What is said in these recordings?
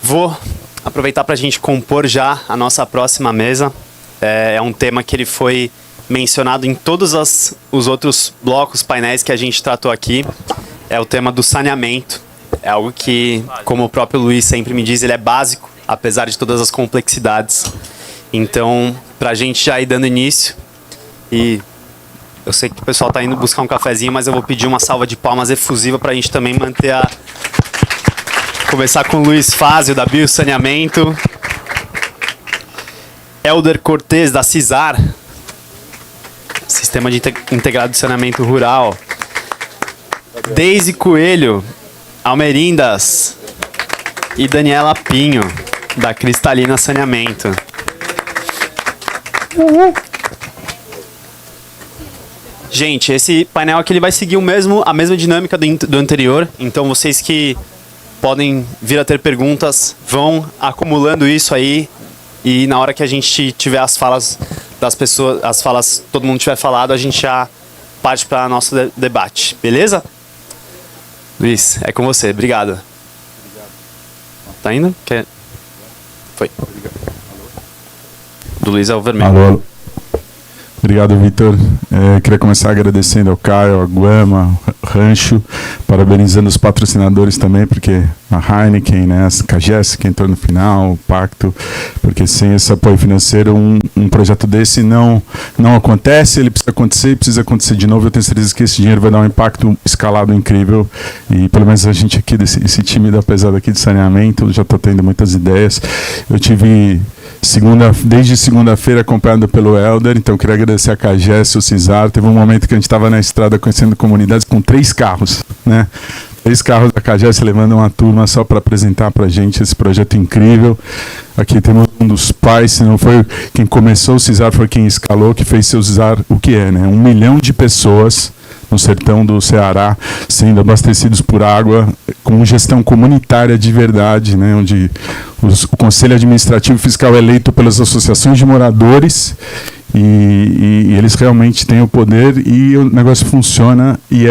Vou aproveitar para a gente compor já a nossa próxima mesa. É um tema que ele foi mencionado em todos os outros blocos, painéis que a gente tratou aqui. É o tema do saneamento. É algo que, como o próprio Luiz sempre me diz, ele é básico, apesar de todas as complexidades. Então, para a gente já ir dando início, e eu sei que o pessoal está indo buscar um cafezinho, mas eu vou pedir uma salva de palmas efusiva para a gente também manter a... Começar com o Luiz Fázio, da Biosaneamento. Helder Cortez, da CISAR, Sistema de Integrado de Saneamento Rural. Deise Coelho, Almerindas. E Daniela Pinho, da Cristalina Saneamento. Gente, esse painel aqui ele vai seguir a mesma dinâmica do anterior. Então, vocês que podem vir a ter perguntas, vão acumulando isso aí. E na hora que a gente tiver as falas das pessoas, todo mundo tiver falado, a gente já parte para nosso debate. Beleza? Luiz, é com você. Obrigado. Tá indo? Foi. Do Luiz é o vermelho. Alô. Obrigado, Vitor. Queria começar agradecendo ao Caio, a Guama, Rancho, parabenizando os patrocinadores também, porque a Heineken, né, a Cagesse que entrou no final, o Pacto, porque sem esse apoio financeiro um projeto desse não acontece, ele precisa acontecer e precisa acontecer de novo. Eu tenho certeza que esse dinheiro vai dar um impacto escalado incrível e pelo menos a gente aqui, esse time da pesada aqui de saneamento, já está tendo muitas ideias. Eu tive... desde segunda-feira acompanhado pelo Helder, então queria agradecer a Cagesse, o CISAR. Teve um momento que a gente estava na estrada conhecendo comunidades com 3 carros, né? 3 carros da Cagesse levando uma turma só para apresentar para a gente esse projeto incrível. Aqui temos um dos pais, se não foi quem começou o CISAR, foi quem escalou, que fez seu CISAR o que é, né? 1 milhão de pessoas no sertão do Ceará, sendo abastecidos por água, com gestão comunitária de verdade, né, onde o Conselho Administrativo Fiscal é eleito pelas associações de moradores e eles realmente têm o poder e o negócio funciona e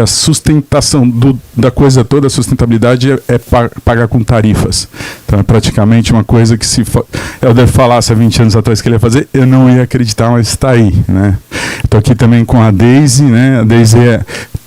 a sustentação da coisa toda, a sustentabilidade é pagar com tarifas. Então é praticamente uma coisa que se Helder falasse há 20 anos atrás que ele ia fazer, eu não ia acreditar, mas está aí, né? Estou aqui também com a Deise, né? A Deise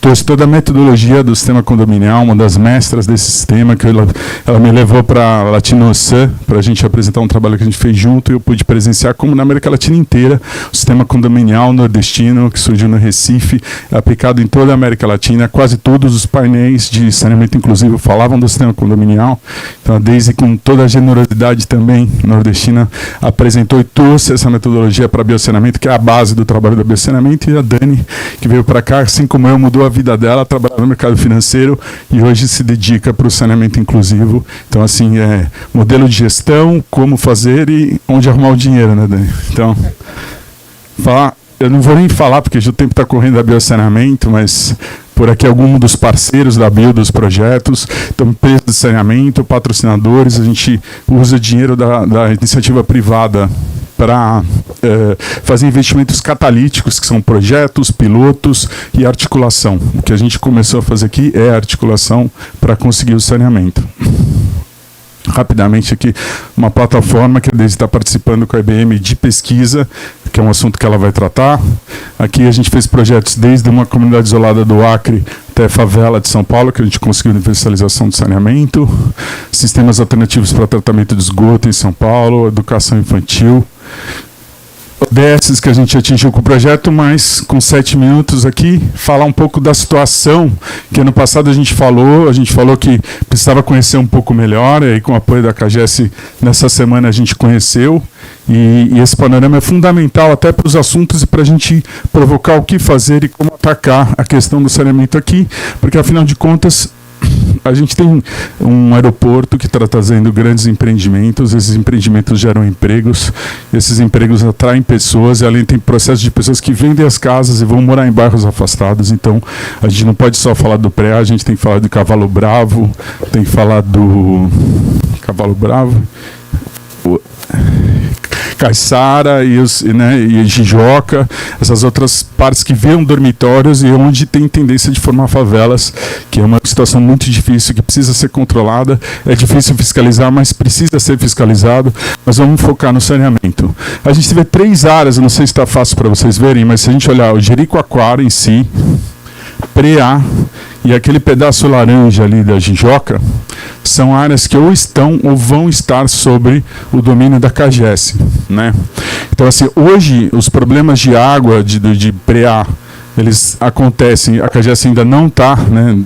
trouxe toda a metodologia do sistema condominial, uma das mestras desse sistema, que ela me levou para Latinosan, para a gente apresentar um trabalho que a gente fez junto, e eu pude presenciar como na América Latina inteira, o sistema condominial nordestino, que surgiu no Recife, é aplicado em toda a América Latina. Quase todos os painéis de saneamento inclusivo falavam do sistema condominial. Então a Deise, com toda a generosidade também nordestina, apresentou e trouxe essa metodologia para biosaneamento, que é a base do trabalho da biosaneamento, e a Dani, que veio para cá, assim como eu, mudou a vida dela, trabalhava no mercado financeiro e hoje se dedica para o saneamento inclusivo. Então, assim, modelo de gestão, como fazer e onde arrumar o dinheiro, né, Dani? Então, eu não vou nem falar, porque já o tempo está correndo da biosaneamento, mas por aqui algum dos parceiros da Bio, dos projetos, então empresas de saneamento, patrocinadores, a gente usa dinheiro da iniciativa privada para fazer investimentos catalíticos, que são projetos, pilotos e articulação. O que a gente começou a fazer aqui é articulação para conseguir o saneamento. Rapidamente aqui, uma plataforma que a Deise está participando com a IBM de pesquisa, que é um assunto que ela vai tratar. Aqui a gente fez projetos desde uma comunidade isolada do Acre até a favela de São Paulo, que a gente conseguiu universalização do saneamento, sistemas alternativos para tratamento de esgoto em São Paulo, educação infantil, ODS que a gente atingiu com o projeto, mas com 7 minutos aqui, falar um pouco da situação que ano passado a gente falou que precisava conhecer um pouco melhor, e aí com o apoio da Cagesse, nessa semana a gente conheceu, e esse panorama é fundamental até para os assuntos e para a gente provocar o que fazer e como atacar a questão do saneamento aqui, porque afinal de contas, a gente tem um aeroporto que está trazendo grandes empreendimentos, esses empreendimentos geram empregos, esses empregos atraem pessoas, e além tem processo de pessoas que vendem as casas e vão morar em bairros afastados. Então a gente não pode só falar do pré, a gente tem que falar do Cavalo Bravo, tem que falar do Cavalo Bravo, Caiçara e Jijoca, essas outras partes que viram dormitórios e onde tem tendência de formar favelas, que é uma situação muito difícil, que precisa ser controlada, é difícil fiscalizar, mas precisa ser fiscalizado. Mas vamos focar no saneamento. A gente vê 3 áreas, eu não sei se está fácil para vocês verem, mas se a gente olhar o Jericoacoara em si, Preá e aquele pedaço laranja ali da Jijoca, são áreas que ou estão ou vão estar sobre o domínio da CAGES, né? Então, assim, hoje os problemas de água de Preá, eles acontecem, a CAGES ainda não está, né,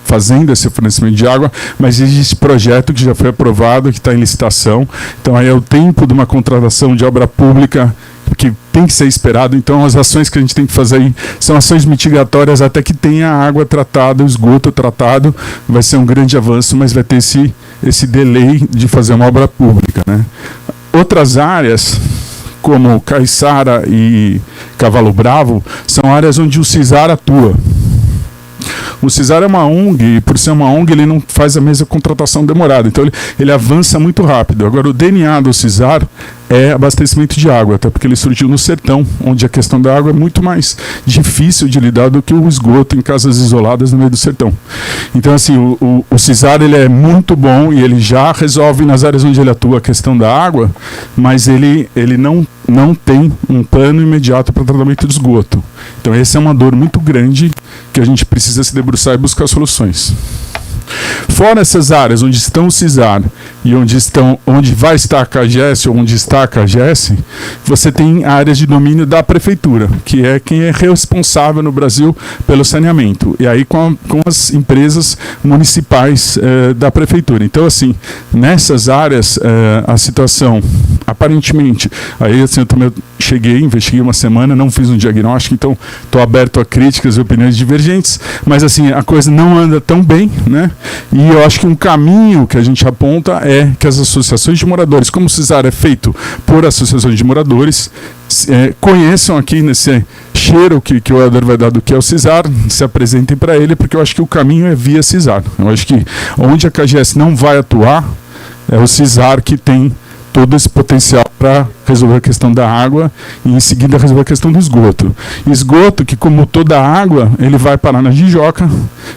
fazendo esse fornecimento de água, mas existe projeto que já foi aprovado, que está em licitação. Então aí é o tempo de uma contratação de obra pública que tem que ser esperado. Então as ações que a gente tem que fazer aí são ações mitigatórias até que tenha a água tratada, o esgoto tratado. Vai ser um grande avanço, mas vai ter esse delay de fazer uma obra pública, né? Outras áreas, como Caiçara e Cavalo Bravo, são áreas onde o CISAR atua. O CISAR é uma ONG, e por ser uma ONG ele não faz a mesma contratação demorada, então ele avança muito rápido. Agora o DNA do CISAR é abastecimento de água, até porque ele surgiu no sertão, onde a questão da água é muito mais difícil de lidar do que o esgoto em casas isoladas no meio do sertão. Então, assim, o CISAR ele é muito bom e ele já resolve nas áreas onde ele atua a questão da água, mas ele não tem um plano imediato para tratamento de esgoto. Então, essa é uma dor muito grande que a gente precisa se debruçar e buscar soluções. Fora essas áreas onde estão o CISAR e onde vai estar a CAGES ou onde está a CAGES, você tem áreas de domínio da prefeitura, que é quem é responsável no Brasil pelo saneamento, e aí com as empresas municipais da prefeitura. Então, assim, nessas áreas, a situação, aparentemente, aí assim, eu também investiguei uma semana, não fiz um diagnóstico, então estou aberto a críticas e opiniões divergentes, mas assim, a coisa não anda tão bem, né? E eu acho que um caminho que a gente aponta é que as associações de moradores, como o CISAR é feito por associações de moradores, conheçam aqui nesse cheiro que o Helder vai dar do que é o CISAR, se apresentem para ele, porque eu acho que o caminho é via CISAR. Eu acho que onde a CAGES não vai atuar, é o CISAR que tem todo esse potencial para resolver a questão da água e em seguida resolver a questão do esgoto. Esgoto que, como toda água, ele vai parar na Jijoca,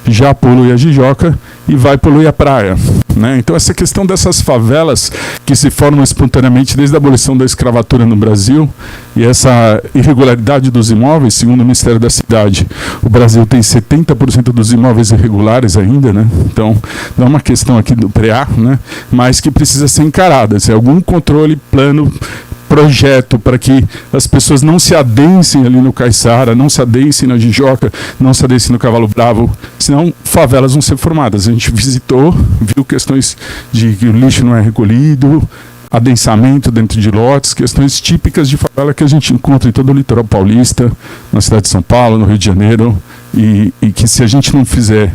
já polui a Jijoca e vai poluir a praia, né? Então essa questão dessas favelas que se formam espontaneamente desde a abolição da escravatura no Brasil e essa irregularidade dos imóveis, segundo o Ministério da Cidade, o Brasil tem 70% dos imóveis irregulares ainda, né? Então não é uma questão aqui do Preá, né? Mas que precisa ser encarada, se algum controle, plano, projeto para que as pessoas não se adensem ali no Caiçara, não se adensem na Jijoca, não se adensem no Cavalo Bravo, senão favelas vão ser formadas. A gente visitou, viu questões de que o lixo não é recolhido, adensamento dentro de lotes, questões típicas de favela que a gente encontra em todo o litoral paulista, na cidade de São Paulo, no Rio de Janeiro, e que se a gente não fizer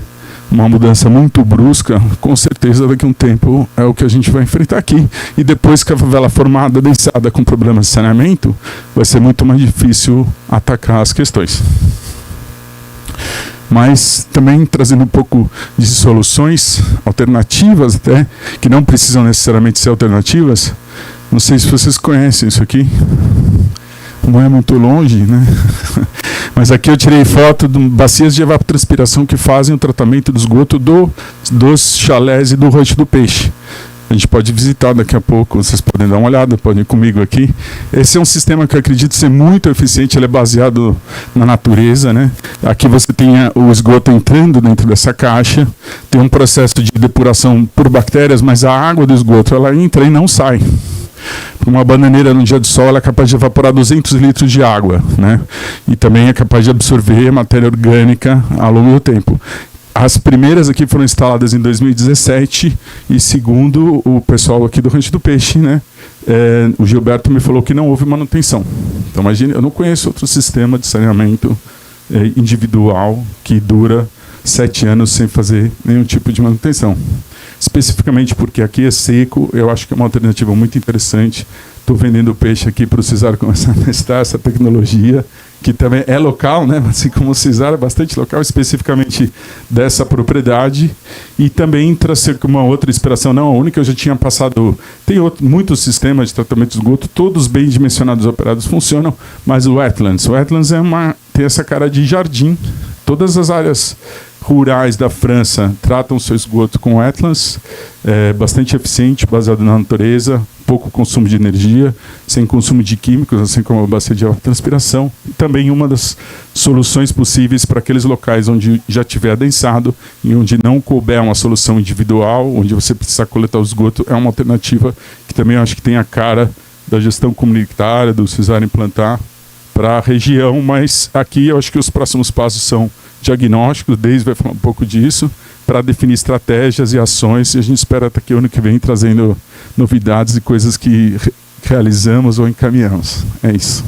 uma mudança muito brusca, com certeza daqui a um tempo é o que a gente vai enfrentar aqui. E depois que a favela formada, densada com problemas de saneamento, vai ser muito mais difícil atacar as questões. Mas também trazendo um pouco de soluções alternativas até, que não precisam necessariamente ser alternativas. Não sei se vocês conhecem isso aqui. Não é muito longe, né? Mas aqui eu tirei foto de bacias de evapotranspiração que fazem o tratamento do esgoto dos chalés e do Rancho do Peixe. A gente pode visitar daqui a pouco, vocês podem dar uma olhada, podem ir comigo aqui. Esse é um sistema que eu acredito ser muito eficiente, ele é baseado na natureza, né? Aqui você tem o esgoto entrando dentro dessa caixa, tem um processo de depuração por bactérias, mas a água do esgoto ela entra e não sai. Uma bananeira no dia de sol ela é capaz de evaporar 200 litros de água, né? E também é capaz de absorver matéria orgânica ao longo do tempo. As primeiras aqui foram instaladas em 2017 e segundo o pessoal aqui do Rancho do Peixe, né? O Gilberto me falou que não houve manutenção. Então imagine, eu não conheço outro sistema de saneamento individual que dura 7 anos sem fazer nenhum tipo de manutenção. Especificamente porque aqui é seco, eu acho que é uma alternativa muito interessante. Estou vendendo peixe aqui para o CISAR começar a testar essa tecnologia que também é local, né? Assim como o CISAR é bastante local, especificamente dessa propriedade, e também trazer uma outra inspiração, não a única. Eu já tinha passado, tem muitos sistemas de tratamento de esgoto, todos bem dimensionados, operados, funcionam, mas o Wetlands tem essa cara de jardim. Todas as áreas rurais da França tratam seu esgoto com wetlands, bastante eficiente, baseado na natureza, pouco consumo de energia, sem consumo de químicos, assim como a bacia de evapotranspiração. E também uma das soluções possíveis para aqueles locais onde já tiver adensado e onde não couber uma solução individual, onde você precisa coletar o esgoto, é uma alternativa que também eu acho que tem a cara da gestão comunitária, do CISAR implantar para a região, mas aqui eu acho que os próximos passos são diagnósticos, Deise vai falar um pouco disso, para definir estratégias e ações, e a gente espera até que o ano que vem trazendo novidades e coisas que realizamos ou encaminhamos. É isso.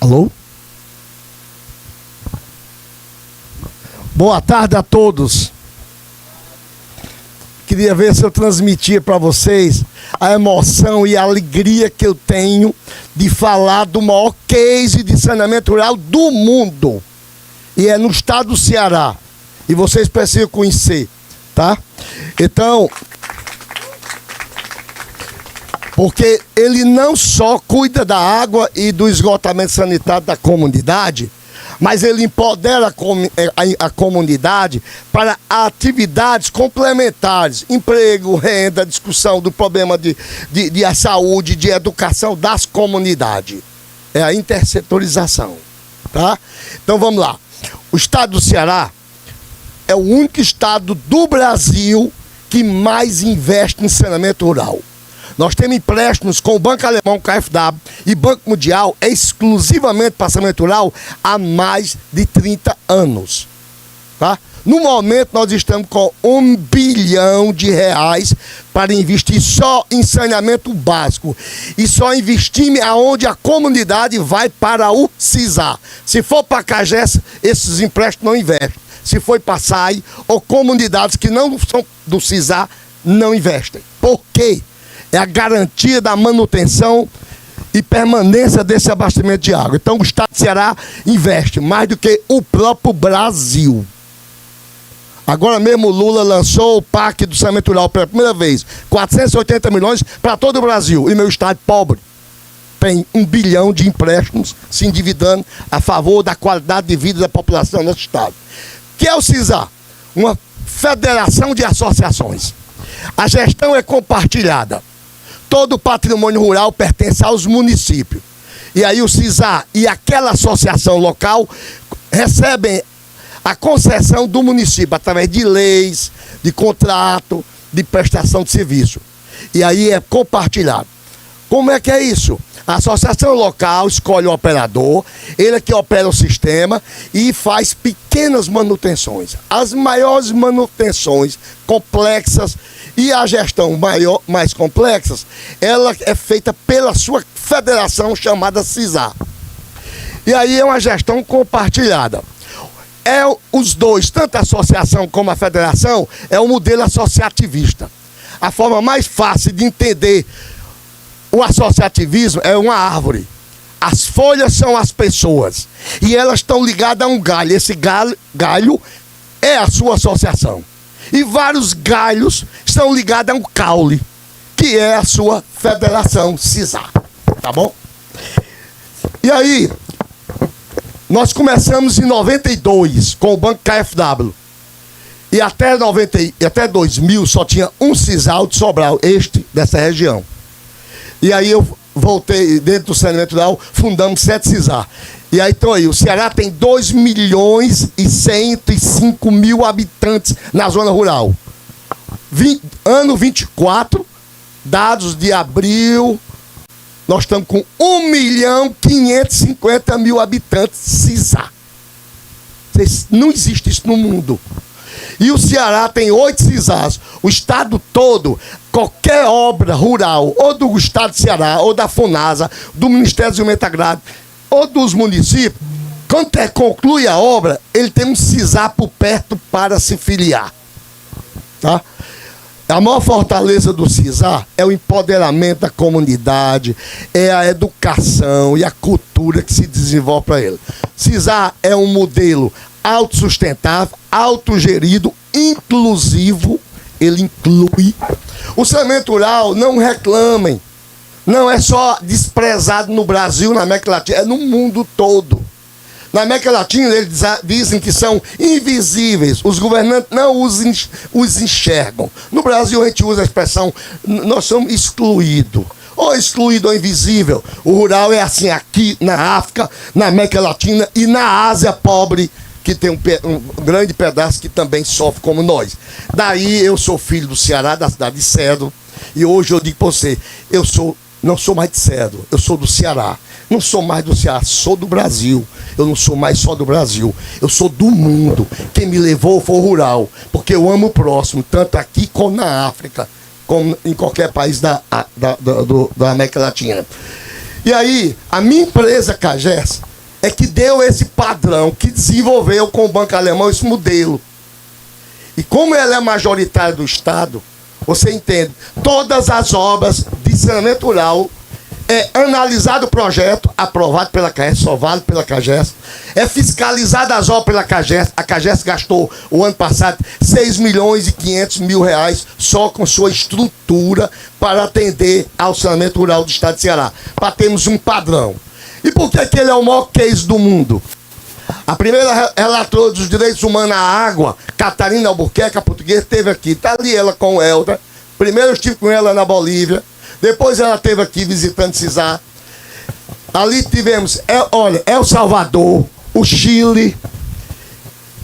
Alô? Boa tarde a todos. Queria ver se eu transmitia para vocês a emoção e a alegria que eu tenho de falar do maior case de saneamento rural do mundo. E é no estado do Ceará. E vocês precisam conhecer, tá? Então, porque ele não só cuida da água e do esgotamento sanitário da comunidade, mas ele empodera a comunidade para atividades complementares, emprego, renda, discussão do problema de saúde, de educação das comunidades. É a intersetorização, tá? Então vamos lá. O estado do Ceará é o único estado do Brasil que mais investe em saneamento rural. Nós temos empréstimos com o Banco Alemão, KfW, e Banco Mundial exclusivamente para saneamento rural há mais de 30 anos. Tá? No momento, nós estamos com R$1 bilhão para investir só em saneamento básico. E só investimos aonde a comunidade vai para o CISAR. Se for para Cagés, esses empréstimos não investem. Se for para SAI ou comunidades que não são do CISAR, não investem. Por quê? É a garantia da manutenção e permanência desse abastecimento de água. Então o estado do Ceará investe mais do que o próprio Brasil. Agora mesmo o Lula lançou o PAC do saneamento rural pela primeira vez, 480 milhões para todo o Brasil. E meu estado pobre tem R$1 bilhão de empréstimos se endividando a favor da qualidade de vida da população nesse estado. Que é o CISAR? Uma federação de associações. A gestão é compartilhada. Todo o patrimônio rural pertence aos municípios. E aí o CISAR e aquela associação local recebem a concessão do município através de leis, de contrato, de prestação de serviço. E aí é compartilhado. Como é que é isso? A associação local escolhe o operador, ele é que opera o sistema e faz pequenas manutenções. As maiores manutenções complexas e a gestão mais complexas, ela é feita pela sua federação chamada CISAR. E aí é uma gestão compartilhada. Os dois, tanto a associação como a federação, é o modelo associativista. A forma mais fácil de entender o associativismo é uma árvore. As folhas são as pessoas. E elas estão ligadas a um galho. Esse galho é a sua associação. E vários galhos estão ligados a um caule, que é a sua federação CISAR. Tá bom? E aí, nós começamos em 92 com o Banco KfW. E até 2000 só tinha um CISAR de Sobral, dessa região. E aí eu voltei dentro do saneamento rural, fundamos 7 CISAR. E aí então aí, o Ceará tem 2.105.000 habitantes na zona rural. Ano 24, dados de abril, nós estamos com 1.550.000 habitantes CISAR. Não existe isso no mundo. E o Ceará tem 8 CISAs. O estado todo, qualquer obra rural, ou do estado do Ceará, ou da FUNASA, do Ministério do Desenvolvimento Agrário, ou dos municípios, quando conclui a obra, ele tem um CISA por perto para se filiar. Tá? A maior fortaleza do CISA é o empoderamento da comunidade, é a educação e a cultura que se desenvolve para ele. CISA é um modelo autossustentável, autogerido, inclusivo, ele inclui. O saneamento rural, não reclamem, não é só desprezado no Brasil, na América Latina, é no mundo todo. Na América Latina, eles dizem que são invisíveis. Os governantes não os enxergam. No Brasil, a gente usa a expressão, nós somos excluídos. Ou excluído ou invisível. O rural é assim aqui na África, na América Latina e na Ásia pobre, que tem um grande pedaço que também sofre como nós. Daí, eu sou filho do Ceará, da cidade de Cedro. E hoje eu digo para você, não sou mais de Cedro, eu sou do Ceará. Não sou mais do Ceará, sou do Brasil. Eu não sou mais só do Brasil, eu sou do mundo. Quem me levou foi o rural, porque eu amo o próximo, tanto aqui como na África, como em qualquer país da América Latina. E aí, a minha empresa, CAGES, é que deu esse padrão, que desenvolveu com o Banco Alemão esse modelo. E como ela é majoritária do Estado, você entende, todas as obras de saneamento rural, é analisado o projeto, aprovado pela CAGES, sovado pela CAGES, é fiscalizado as obras pela CAGES. A CAGES gastou, o ano passado, 6.500.000 reais só com sua estrutura para atender ao saneamento rural do estado de Ceará, para termos um padrão. E por que ele é o maior case do mundo? A primeira relatora dos direitos humanos à água, Catarina Albuquerque, a portuguesa, esteve aqui. Está ali ela com o Helder. Primeiro eu estive com ela na Bolívia. Depois ela esteve aqui visitando CISA. Ali tivemos, El Salvador, o Chile.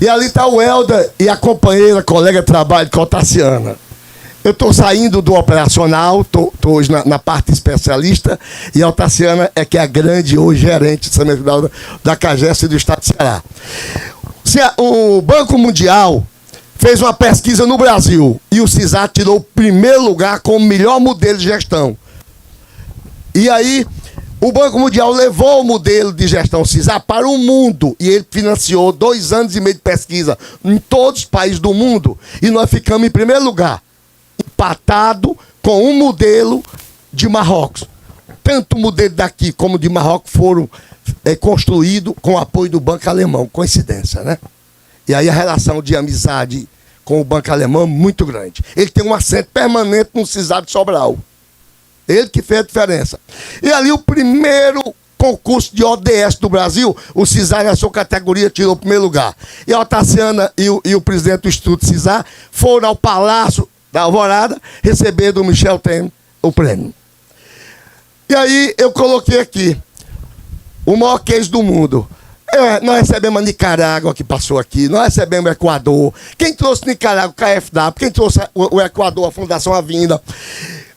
E ali está o Helder e a companheira, colega de trabalho, Cotaciana. Eu estou saindo do operacional, estou hoje na parte especialista, e a Otaciana é que é a grande hoje gerente de saneamento da CAGES e do estado de Ceará. O Banco Mundial fez uma pesquisa no Brasil e o CISA tirou o primeiro lugar como melhor modelo de gestão. E aí, o Banco Mundial levou o modelo de gestão CISA para o mundo e ele financiou 2 anos e meio de pesquisa em todos os países do mundo e nós ficamos em primeiro lugar, empatado com um modelo de Marrocos. Tanto o modelo daqui como de Marrocos foram construídos com o apoio do Banco Alemão. Coincidência, né? E aí a relação de amizade com o Banco Alemão é muito grande. Ele tem um assento permanente no CISA de Sobral. Ele que fez a diferença. E ali o primeiro concurso de ODS do Brasil, o CISA na sua categoria tirou o primeiro lugar. E a Otaciana e o presidente do Instituto CISA foram ao Palácio da Alvorada receber do Michel Temer o prêmio. E aí eu coloquei aqui o maior case do mundo. Nós recebemos a Nicarágua que passou aqui, nós recebemos o Equador. Quem trouxe Nicarágua? O KfW. Quem trouxe o Equador? A Fundação Avinda.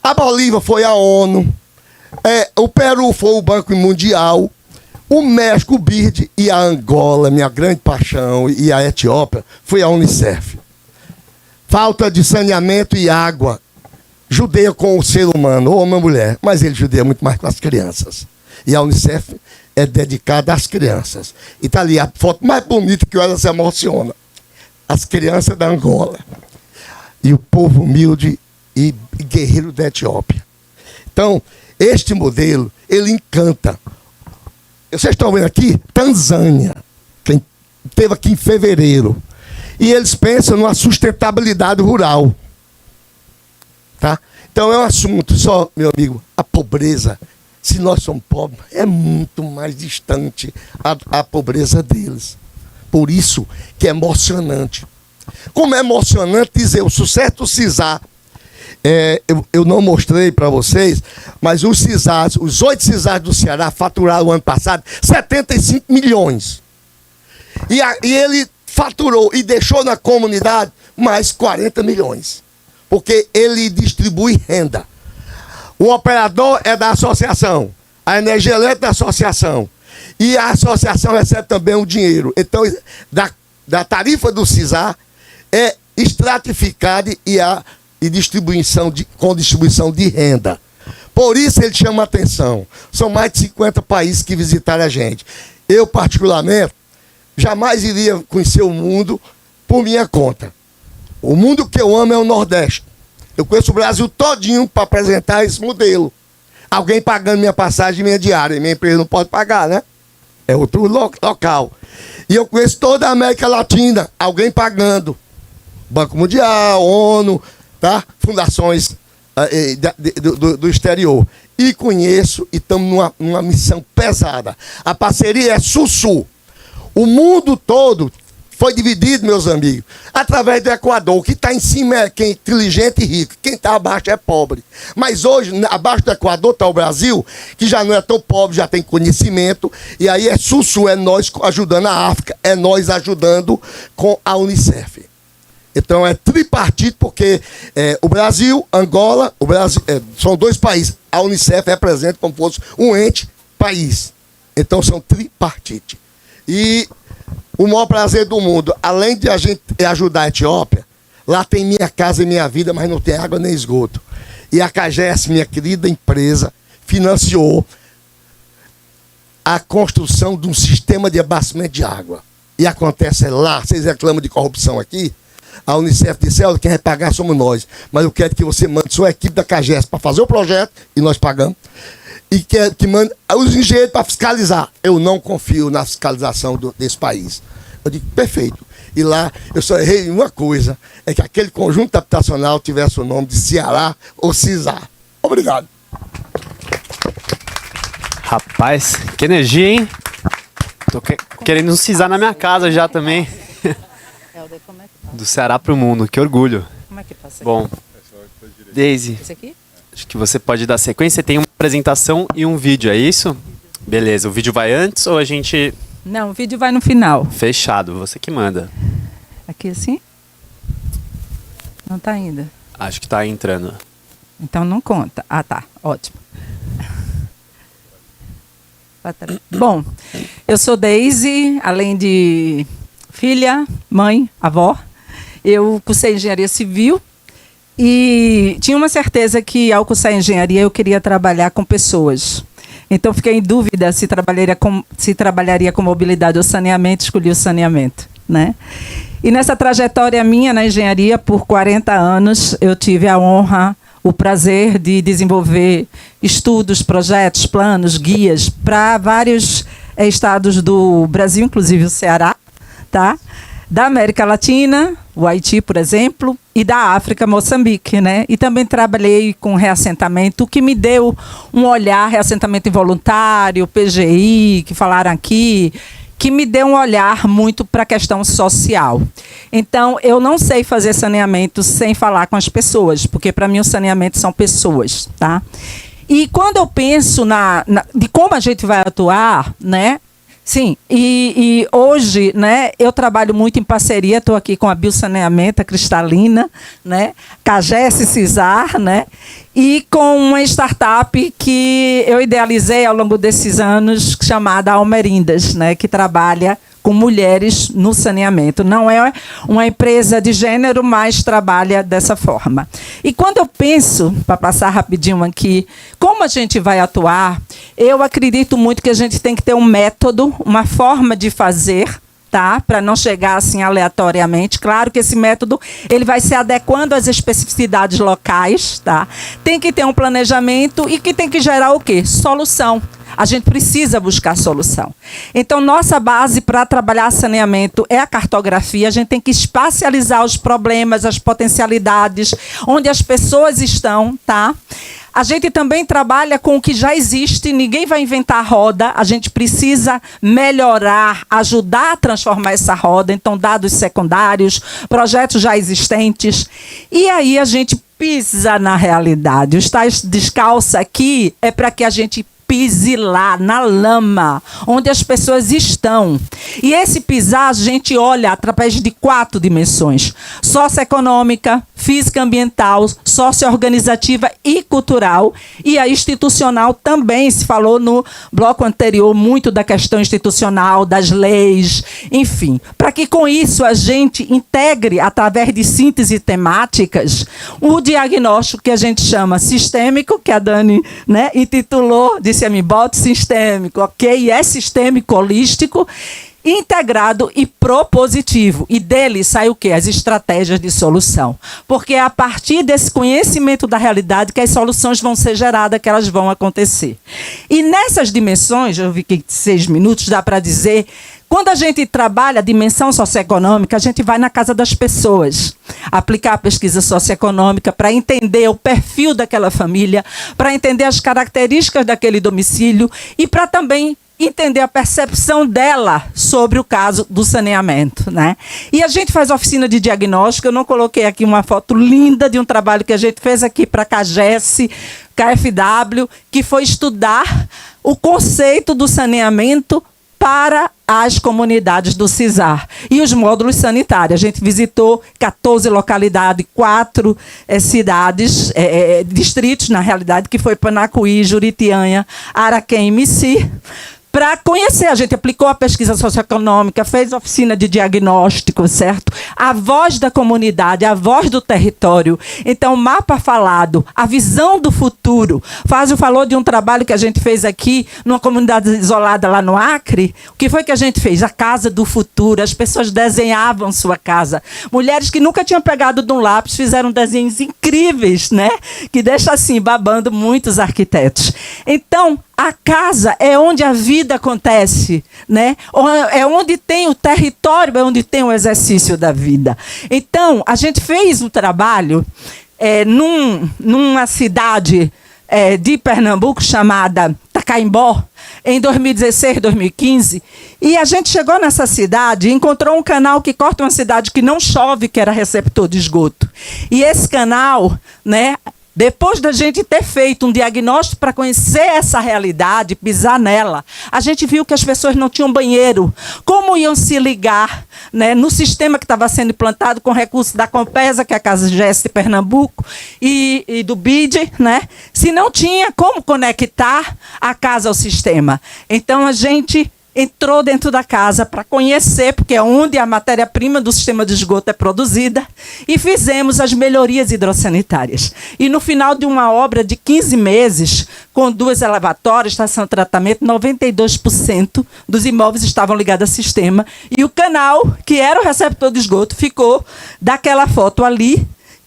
A Bolívia foi a ONU. O Peru foi o Banco Mundial. O México, o BIRD, e a Angola, minha grande paixão, e a Etiópia, foi a Unicef. Falta de saneamento e água. Judeia com o ser humano, homem ou mulher, mas ele judeia muito mais com as crianças. E a Unicef é dedicada às crianças. E está ali a foto mais bonita que ela se emociona. As crianças da Angola. E o povo humilde e guerreiro da Etiópia. Então, este modelo, ele encanta. Vocês estão vendo aqui? Tanzânia. Quem esteve aqui em fevereiro. E eles pensam numa sustentabilidade rural. Tá? Então é um assunto, só, meu amigo, a pobreza. Se nós somos pobres, é muito mais distante a pobreza deles. Por isso que é emocionante. Como é emocionante dizer o sucesso do CISA. Eu não mostrei para vocês, mas os CISAs, os 8 CISAs do Ceará faturaram o ano passado 75 milhões. E ele faturou e deixou na comunidade mais 40 milhões. Porque ele distribui renda. O operador é da associação, a energia elétrica da associação. E a associação recebe também o dinheiro. Então, da tarifa do CISA, é estratificada e distribuição com distribuição de renda. Por isso ele chama a atenção. São mais de 50 países que visitaram a gente. Eu, particularmente, jamais iria conhecer o mundo por minha conta. O mundo que eu amo é o Nordeste. Eu conheço o Brasil todinho para apresentar esse modelo. Alguém pagando minha passagem e minha diária. Minha empresa não pode pagar, né? É outro local. E eu conheço toda a América Latina. Alguém pagando. Banco Mundial, ONU, tá? Fundações do exterior. E conheço e estamos numa missão pesada. A parceria é Sul-Sul. O mundo todo foi dividido, meus amigos, através do Equador. O que está em cima é quem é inteligente e rico. Quem está abaixo é pobre. Mas hoje, abaixo do Equador está o Brasil, que já não é tão pobre, já tem conhecimento. E aí é Sul-Sul, é nós ajudando a África, é nós ajudando com a Unicef. Então é tripartite, porque o Brasil, Angola, são dois países. A Unicef representa como se fosse um ente país. Então são tripartite. E o maior prazer do mundo, além de a gente ajudar a Etiópia, lá tem Minha Casa e Minha Vida, mas não tem água nem esgoto. E a CAGES, minha querida empresa, financiou a construção de um sistema de abastecimento de água. E acontece lá, vocês reclamam de corrupção aqui, a Unicef disse, olha, quem vai pagar somos nós, mas eu quero que você mande sua equipe da CAGES para fazer o projeto, e nós pagamos, e que mande os engenheiros para fiscalizar. Eu não confio na fiscalização desse país. Eu digo, perfeito. E lá, eu só errei em uma coisa, é que aquele conjunto habitacional tivesse o nome de Ceará ou Cisar. Obrigado. Rapaz, que energia, hein? Tô querendo um Cisar na minha casa já também. Do Ceará pro mundo, que orgulho. Como é que passa aqui? Bom, Daisy, Esse aqui? acho que você pode dar sequência. Tem uma apresentação e um vídeo, é isso? Beleza, o vídeo vai antes ou a gente... Não, o vídeo vai no final. Fechado, você que manda. Aqui assim? Não tá ainda. Acho que tá entrando. Então não conta. Ah, tá. Ótimo. Bom, eu sou Daisy, além de filha, mãe, avó. Eu cursei engenharia civil e tinha uma certeza que ao cursar engenharia eu queria trabalhar com pessoas. Então fiquei em dúvida se trabalharia com mobilidade ou saneamento, escolhi o saneamento, né? E nessa trajetória minha na engenharia, por 40 anos, eu tive a honra, o prazer de desenvolver estudos, projetos, planos, guias para vários estados do Brasil, inclusive o Ceará, tá? Da América Latina, o Haiti, por exemplo, e da África, Moçambique, né? E também trabalhei com reassentamento, o que me deu um olhar, reassentamento involuntário, PGI, que falaram aqui, que me deu um olhar muito para a questão social. Então, eu não sei fazer saneamento sem falar com as pessoas, porque para mim o saneamento são pessoas, tá? E quando eu penso de como a gente vai atuar, né? Sim, e hoje, né, eu trabalho muito em parceria, estou aqui com a Biosaneamento, a Cristalina, né, CAGES Cisar, né, e com uma startup que eu idealizei ao longo desses anos, chamada Almerindas, né, que trabalha com mulheres no saneamento. Não é uma empresa de gênero, mas trabalha dessa forma. E quando eu penso, para passar rapidinho aqui, como a gente vai atuar, eu acredito muito que a gente tem que ter um método, uma forma de fazer, tá? Para não chegar assim aleatoriamente. Claro que esse método ele vai se adequando às especificidades locais, tá? Tem que ter um planejamento e que tem que gerar o quê? Solução. A gente precisa buscar solução. Então, nossa base para trabalhar saneamento é a cartografia. A gente tem que espacializar os problemas, as potencialidades, onde as pessoas estão, tá? A gente também trabalha com o que já existe, ninguém vai inventar roda, a gente precisa melhorar, ajudar a transformar essa roda, então dados secundários, projetos já existentes, e aí a gente pisa na realidade. O Estar Descalça aqui é para que a gente pise lá, na lama, onde as pessoas estão. E esse pisar, a gente olha através de 4 dimensões: socioeconômica, física ambiental, socioorganizativa e cultural. E a institucional também, se falou no bloco anterior muito da questão institucional, das leis, enfim. Para que com isso a gente integre, através de síntese temáticas, o diagnóstico que a gente chama sistêmico, que a Dani, né, intitulou, disse a mim, bote sistêmico, ok? E é sistêmico holístico, integrado e propositivo. E dele sai o quê? As estratégias de solução. Porque é a partir desse conhecimento da realidade que as soluções vão ser geradas, que elas vão acontecer. E nessas dimensões, eu vi que 6 minutos dá para dizer, quando a gente trabalha a dimensão socioeconômica, a gente vai na casa das pessoas, aplicar a pesquisa socioeconômica para entender o perfil daquela família, para entender as características daquele domicílio e para também entender a percepção dela sobre o caso do saneamento, né? E a gente faz oficina de diagnóstico. Eu não coloquei aqui uma foto linda de um trabalho que a gente fez aqui para a CAGES, KFW, que foi estudar o conceito do saneamento para as comunidades do CISAR e os módulos sanitários. A gente visitou 14 localidades, 4 cidades, distritos, na realidade, que foi Panacuí, Juritianha, Araquém e Mici. Para conhecer, a gente aplicou a pesquisa socioeconômica, fez oficina de diagnóstico, certo? A voz da comunidade, a voz do território. Então, o mapa falado, a visão do futuro. Fázio falou de um trabalho que a gente fez aqui, numa comunidade isolada lá no Acre. O que foi que a gente fez? A casa do futuro. As pessoas desenhavam sua casa. Mulheres que nunca tinham pegado de um lápis fizeram desenhos incríveis, né? Que deixa assim, babando muitos arquitetos. Então, a casa é onde a vida acontece, né? É onde tem o território, é onde tem o exercício da vida. Então, a gente fez um trabalho numa cidade de Pernambuco chamada Tacaimbó, em 2016, 2015, e a gente chegou nessa cidade e encontrou um canal que corta uma cidade que não chove, que era receptor de esgoto. E esse canal, né, depois da gente ter feito um diagnóstico para conhecer essa realidade, pisar nela, a gente viu que as pessoas não tinham banheiro. Como iam se ligar, né, no sistema que estava sendo implantado com recursos da Compesa, que é a Casa GES de Pernambuco, e do BID, né, se não tinha como conectar a casa ao sistema. Então, a gente entrou dentro da casa para conhecer, porque é onde a matéria-prima do sistema de esgoto é produzida, e fizemos as melhorias hidrossanitárias. E no final de uma obra de 15 meses, com 2 elevatórios, estação de tratamento, 92% dos imóveis estavam ligados ao sistema, e o canal, que era o receptor de esgoto, ficou daquela foto ali,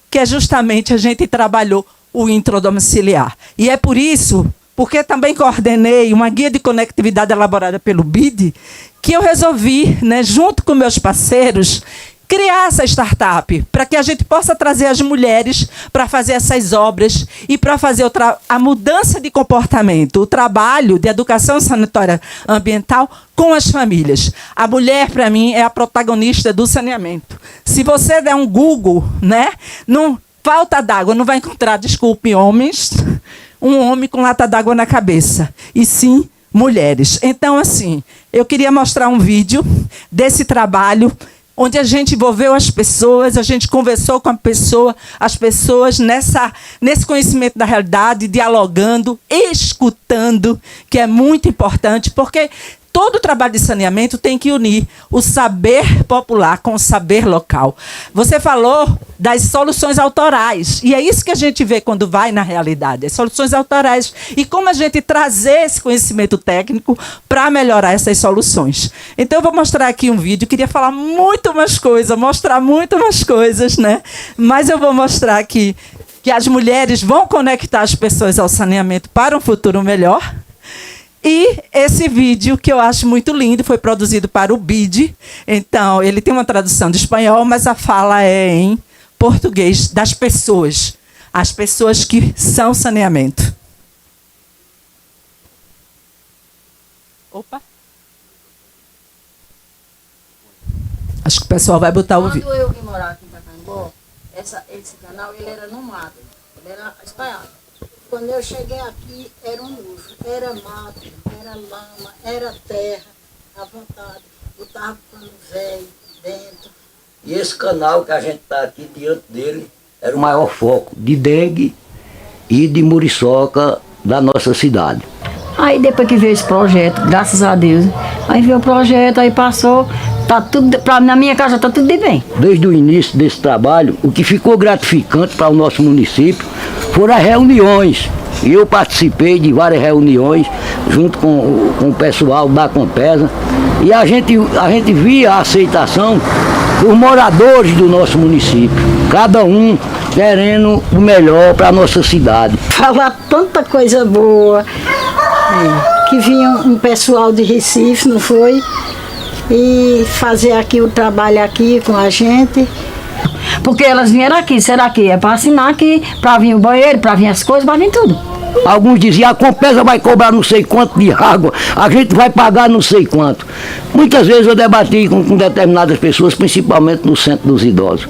que é justamente a gente trabalhou o introdomiciliar. E é por isso, porque também coordenei uma guia de conectividade elaborada pelo BID, que eu resolvi, né, junto com meus parceiros, criar essa startup, para que a gente possa trazer as mulheres para fazer essas obras e para fazer a mudança de comportamento, o trabalho de educação sanitária ambiental com as famílias. A mulher, para mim, é a protagonista do saneamento. Se você der um Google, né, não, falta d'água, não vai encontrar, desculpe, homens, um homem com lata d'água na cabeça, e sim mulheres. Então, assim, eu queria mostrar um vídeo desse trabalho, onde a gente envolveu as pessoas, a gente conversou com as pessoas nesse conhecimento da realidade, dialogando, escutando, que é muito importante, porque todo o trabalho de saneamento tem que unir o saber popular com o saber local. Você falou das soluções autorais, e é isso que a gente vê quando vai na realidade, as soluções autorais, e como a gente trazer esse conhecimento técnico para melhorar essas soluções. Então, eu vou mostrar aqui um vídeo, queria falar muito mais coisas, mostrar muito mais coisas, né? Mas eu vou mostrar aqui que as mulheres vão conectar as pessoas ao saneamento para um futuro melhor. E esse vídeo, que eu acho muito lindo, foi produzido para o BID. Então, ele tem uma tradução de espanhol, mas a fala é em português, das pessoas. As pessoas que são saneamento. Opa! Acho que o pessoal vai botar o vídeo. Quando eu vim morar aqui em Tacaimbó, esse canal ele era no mato, ele era espalhado. Quando eu cheguei aqui, era um luxo. Era mato, era lama, era terra, à vontade. Botava pano velho dentro. E esse canal que a gente está aqui diante dele era o maior foco de dengue e de muriçoca da nossa cidade. Aí depois que veio esse projeto, graças a Deus, aí veio o projeto, aí passou, tá tudo, na minha casa tá tudo de bem. Desde o início desse trabalho, o que ficou gratificante para o nosso município foram as reuniões. E eu participei de várias reuniões junto com o pessoal da Compesa e a gente via a aceitação dos moradores do nosso município, cada um querendo o melhor para a nossa cidade. Falar tanta coisa boa, que vinha um pessoal de Recife, não foi? E fazer aqui o trabalho aqui com a gente. Porque elas vieram aqui, será que é para assinar aqui, para vir o banheiro, para vir as coisas, para vir tudo. Alguns diziam, a Compesa vai cobrar não sei quanto de água, a gente vai pagar não sei quanto. Muitas vezes eu debati com determinadas pessoas, principalmente no Centro dos Idosos.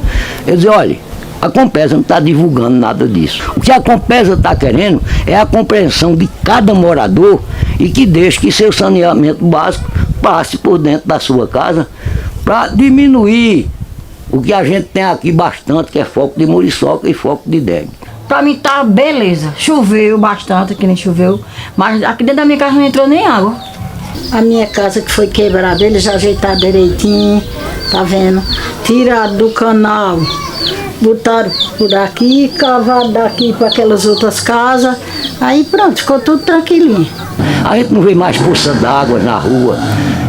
Eu dizia, olha, a Compesa não está divulgando nada disso. O que a Compesa está querendo é a compreensão de cada morador e que deixe que seu saneamento básico passe por dentro da sua casa para diminuir o que a gente tem aqui bastante, que é foco de muriçoca e foco de dengue. Pra mim tá beleza. Choveu bastante, que nem choveu. Mas aqui dentro da minha casa não entrou nem água. A minha casa que foi quebrada, eles ajeitaram direitinho, tá vendo? Tiraram do canal, botaram por aqui, cavaram daqui para aquelas outras casas. Aí pronto, ficou tudo tranquilinho. A gente não vê mais poça d'água na rua.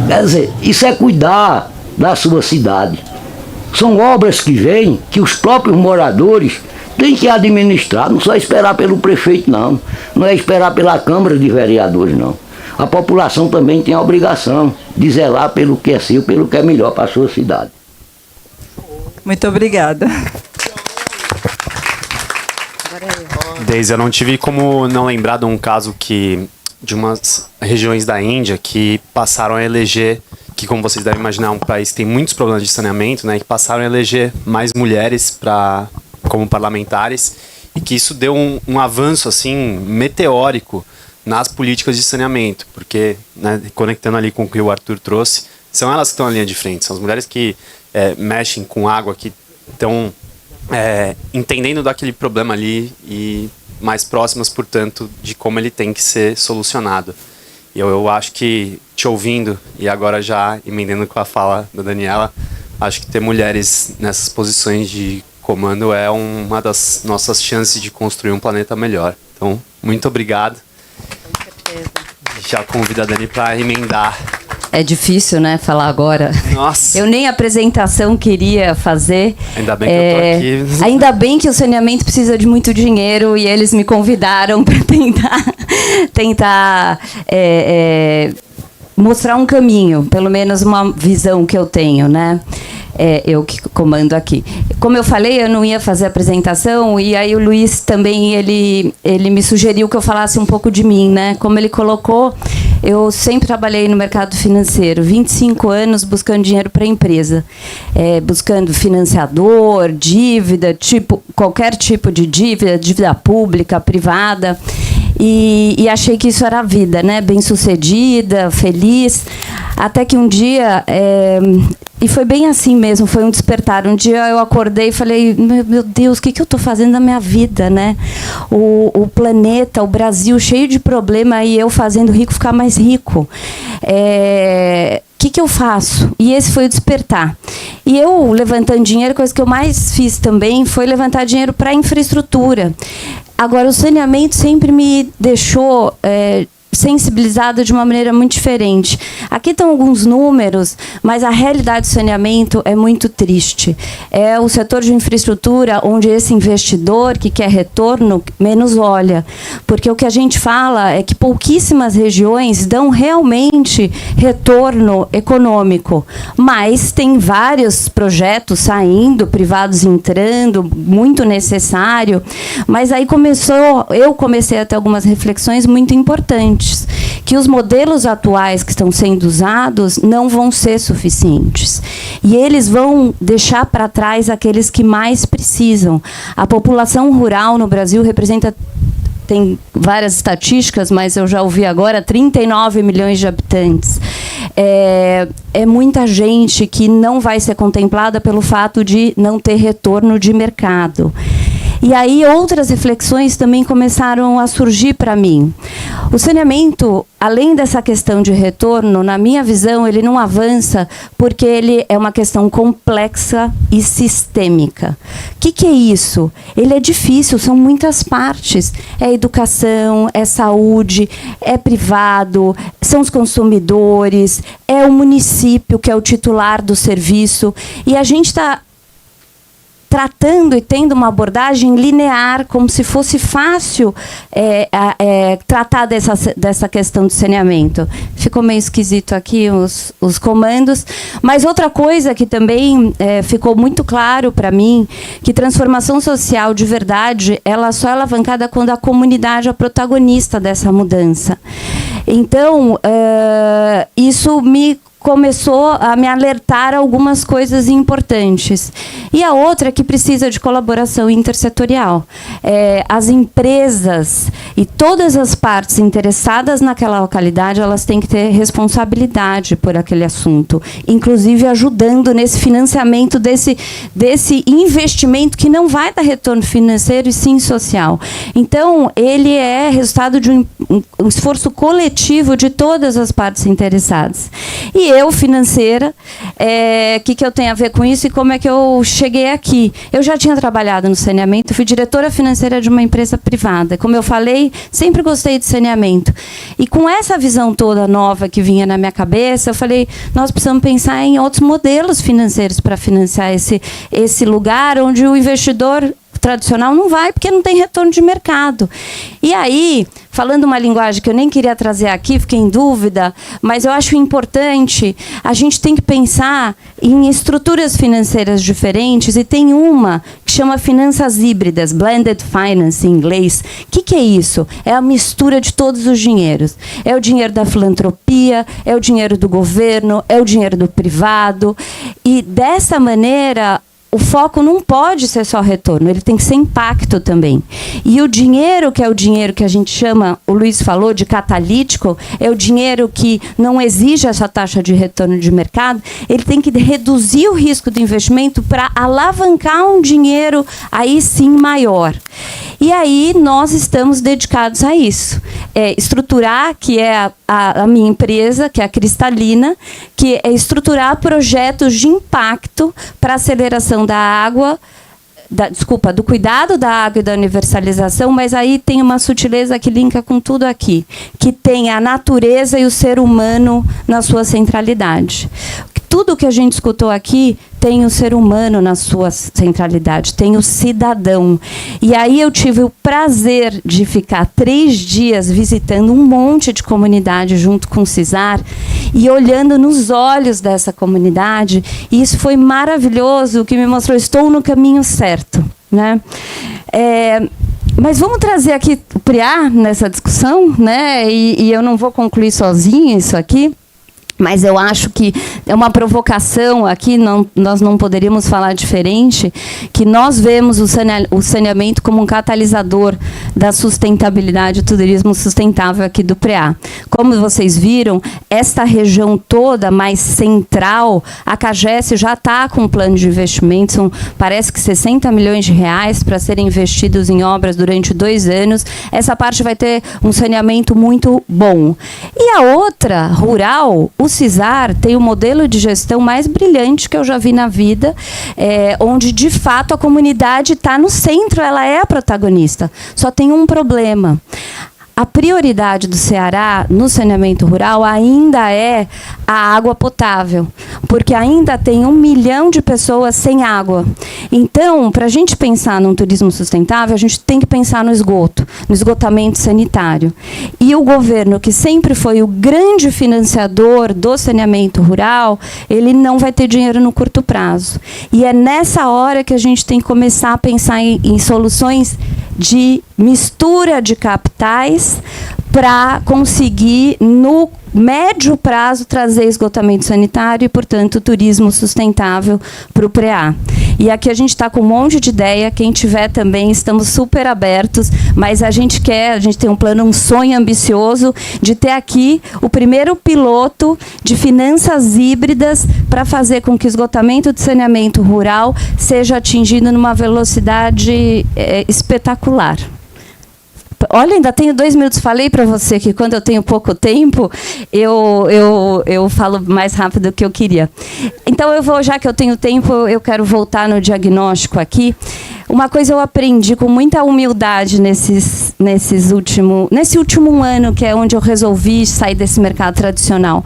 Quer dizer, isso é cuidar da sua cidade. São obras que vêm, que os próprios moradores têm que administrar, não só esperar pelo prefeito, não. Não é esperar pela Câmara de Vereadores, não. A população também tem a obrigação de zelar pelo que é seu, pelo que é melhor para a sua cidade. Muito obrigada. Deise, eu não tive como não lembrar de um caso de umas regiões da Índia que passaram a eleger, que como vocês devem imaginar, é um país que tem muitos problemas de saneamento, né, que passaram a eleger mais mulheres como parlamentares, e que isso deu um avanço assim meteórico nas políticas de saneamento, porque, né, conectando ali com o que o Arthur trouxe, são elas que estão na linha de frente, são as mulheres que mexem com água, que estão entendendo daquele problema ali e mais próximas, portanto, de como ele tem que ser solucionado. E eu acho que, te ouvindo, e agora já emendando com a fala da Daniela, acho que ter mulheres nessas posições de comando é uma das nossas chances de construir um planeta melhor. Então, muito obrigado. Com certeza. Já convido a Dani para emendar. É difícil, né, falar agora. Nossa. Eu nem apresentação queria fazer. Ainda bem que eu tô aqui. Ainda bem que o saneamento precisa de muito dinheiro e eles me convidaram para tentar mostrar um caminho, pelo menos uma visão que eu tenho, né? Eu que comando aqui. Como eu falei, eu não ia fazer apresentação, e aí o Luiz também, ele me sugeriu que eu falasse um pouco de mim, né? Como ele colocou, eu sempre trabalhei no mercado financeiro, 25 anos buscando dinheiro para a empresa, buscando financiador, dívida, qualquer tipo de dívida pública, privada, e achei que isso era a vida, né? Bem-sucedida, feliz, até que um dia... E foi bem assim mesmo, foi um despertar. Um dia eu acordei e falei, meu Deus, o que eu estou fazendo na minha vida, né? O planeta, o Brasil cheio de problema e eu fazendo o rico ficar mais rico. O que eu faço? E esse foi o despertar. E eu, levantando dinheiro, a coisa que eu mais fiz também foi levantar dinheiro para infraestrutura. Agora, o saneamento sempre me deixou... sensibilizada de uma maneira muito diferente. Aqui estão alguns números, mas a realidade do saneamento é muito triste. É o setor de infraestrutura onde esse investidor que quer retorno menos olha, porque o que a gente fala é que pouquíssimas regiões dão realmente retorno econômico, mas tem vários projetos saindo, privados entrando, muito necessário, mas aí eu comecei a ter algumas reflexões muito importantes, que os modelos atuais que estão sendo usados não vão ser suficientes. E eles vão deixar para trás aqueles que mais precisam. A população rural no Brasil representa tem várias estatísticas, mas eu já ouvi agora 39 milhões de habitantes. É muita gente que não vai ser contemplada pelo fato de não ter retorno de mercado. E aí outras reflexões também começaram a surgir para mim. O saneamento, além dessa questão de retorno, na minha visão, ele não avança porque ele é uma questão complexa e sistêmica. O que é isso? Ele é difícil, são muitas partes. É educação, é saúde, é privado, são os consumidores, é o município que é o titular do serviço. E a gente está tratando e tendo uma abordagem linear, como se fosse fácil tratar dessa questão de saneamento. Ficou meio esquisito aqui os comandos. Mas outra coisa que também ficou muito claro para mim, que transformação social de verdade, ela só é alavancada quando a comunidade é protagonista dessa mudança. Então, isso começou a me alertar algumas coisas importantes. E a outra é que precisa de colaboração intersetorial. As empresas e todas as partes interessadas naquela localidade, elas têm que ter responsabilidade por aquele assunto, inclusive ajudando nesse financiamento desse investimento que não vai dar retorno financeiro e sim social. Então, ele é resultado de um esforço coletivo de todas as partes interessadas. E eu, financeira, que eu tenho a ver com isso e como é que eu cheguei aqui? Eu já tinha trabalhado no saneamento, fui diretora financeira de uma empresa privada. Como eu falei, sempre gostei de saneamento. E com essa visão toda nova que vinha na minha cabeça, eu falei, nós precisamos pensar em outros modelos financeiros para financiar esse lugar onde o investidor tradicional não vai, porque não tem retorno de mercado. E aí, falando uma linguagem que eu nem queria trazer aqui, fiquei em dúvida, mas eu acho importante, a gente tem que pensar em estruturas financeiras diferentes, e tem uma que chama finanças híbridas, blended finance em inglês. O que é isso? É a mistura de todos os dinheiros. É o dinheiro da filantropia, é o dinheiro do governo, é o dinheiro do privado, e dessa maneira o foco não pode ser só retorno, ele tem que ser impacto também. E o dinheiro, que é o dinheiro que a gente chama, o Luiz falou, de catalítico, é o dinheiro que não exige essa taxa de retorno de mercado, ele tem que reduzir o risco do investimento para alavancar um dinheiro aí sim maior. E aí nós estamos dedicados a isso. Estruturar, que é a minha empresa, que é a Cristalina, que é estruturar projetos de impacto para aceleração da água, do cuidado da água e da universalização, mas aí tem uma sutileza que linka com tudo aqui, que tem a natureza e o ser humano na sua centralidade. Tudo que a gente escutou aqui tem o ser humano na sua centralidade, tem o cidadão. E aí eu tive o prazer de ficar 3 dias visitando um monte de comunidade junto com o CISAR e olhando nos olhos dessa comunidade. E isso foi maravilhoso, o que me mostrou, estou no caminho certo, né? Mas vamos trazer aqui o PREA nessa discussão, né? E eu não vou concluir sozinha isso aqui. Mas eu acho que é uma provocação aqui, nós não poderíamos falar diferente, que nós vemos o saneamento como um catalisador da sustentabilidade do turismo sustentável aqui do PREA. Como vocês viram, esta região toda mais central, a CAGES já está com um plano de investimento, parece que 60 milhões de reais para serem investidos em obras durante 2 anos. Essa parte vai ter um saneamento muito bom. E a outra, rural, o CISAR tem o modelo de gestão mais brilhante que eu já vi na vida, onde, de fato, a comunidade está no centro, ela é a protagonista. Só tem um problema. A prioridade do Ceará no saneamento rural ainda é a água potável, porque ainda tem 1 milhão de pessoas sem água. Então, para a gente pensar num turismo sustentável, a gente tem que pensar no esgoto, no esgotamento sanitário. E o governo, que sempre foi o grande financiador do saneamento rural, ele não vai ter dinheiro no curto prazo. E é nessa hora que a gente tem que começar a pensar em soluções de mistura de capitais para conseguir, no médio prazo, trazer esgotamento sanitário e, portanto, turismo sustentável para o PREA. E aqui a gente está com um monte de ideia, quem tiver também, estamos super abertos, mas a gente tem um plano, um sonho ambicioso de ter aqui o primeiro piloto de finanças híbridas para fazer com que o esgotamento de saneamento rural seja atingido numa velocidade espetacular. Olha, ainda tenho 2 minutos. Falei para você que quando eu tenho pouco tempo, eu falo mais rápido do que eu queria. Então, já que eu tenho tempo, eu quero voltar no diagnóstico aqui. Uma coisa eu aprendi com muita humildade nesse último ano, que é onde eu resolvi sair desse mercado tradicional,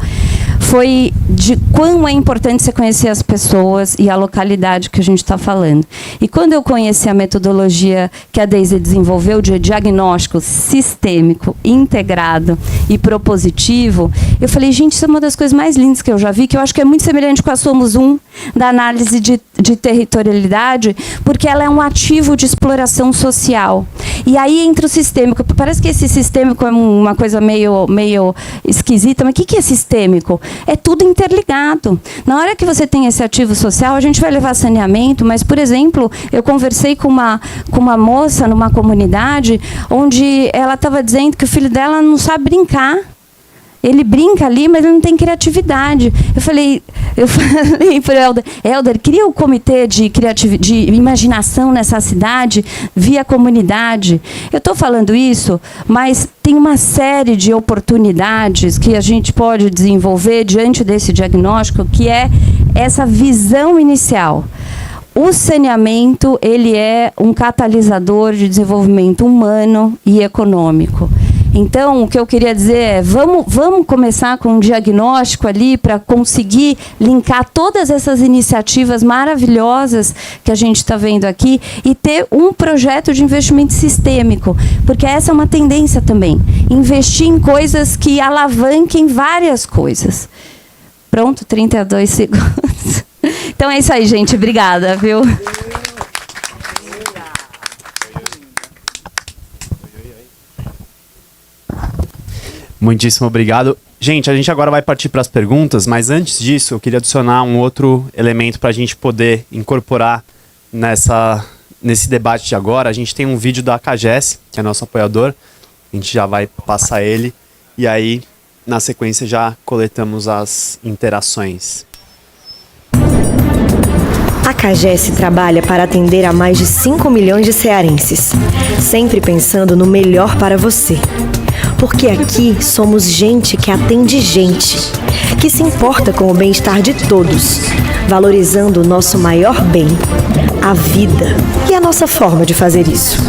foi de quão é importante você conhecer as pessoas e a localidade que a gente está falando. E quando eu conheci a metodologia que a Deise desenvolveu de diagnóstico sistêmico, integrado e propositivo, eu falei, gente, isso é uma das coisas mais lindas que eu já vi, que eu acho que é muito semelhante com a Somos Um, da análise de territorialidade, porque ela é um ativo de exploração social. E aí entra o sistêmico. Parece que esse sistêmico é uma coisa meio esquisita, mas o que é sistêmico? É tudo interligado. Na hora que você tem esse ativo social, a gente vai levar saneamento, mas, por exemplo, eu conversei com uma moça numa comunidade onde ela estava dizendo que o filho dela não sabe brincar. Ele brinca ali, mas ele não tem criatividade. Eu falei para o Helder, cria um comitê de imaginação nessa cidade, via comunidade. Eu estou falando isso, mas tem uma série de oportunidades que a gente pode desenvolver diante desse diagnóstico, que é essa visão inicial. O saneamento, ele é um catalisador de desenvolvimento humano e econômico. Então, o que eu queria dizer é, vamos começar com um diagnóstico ali para conseguir linkar todas essas iniciativas maravilhosas que a gente está vendo aqui e ter um projeto de investimento sistêmico, porque essa é uma tendência também, investir em coisas que alavanquem várias coisas. Pronto, 32 segundos. Então é isso aí, gente. Obrigada, viu? Muitíssimo obrigado. Gente, a gente agora vai partir para as perguntas, mas antes disso, eu queria adicionar um outro elemento para a gente poder incorporar nesse debate de agora. A gente tem um vídeo da CAGES, que é nosso apoiador. A gente já vai passar ele. E aí, na sequência, já coletamos as interações. A CAGES trabalha para atender a mais de 5 milhões de cearenses, sempre pensando no melhor para você. Porque aqui somos gente que atende gente, que se importa com o bem-estar de todos, valorizando o nosso maior bem, a vida. E a nossa forma de fazer isso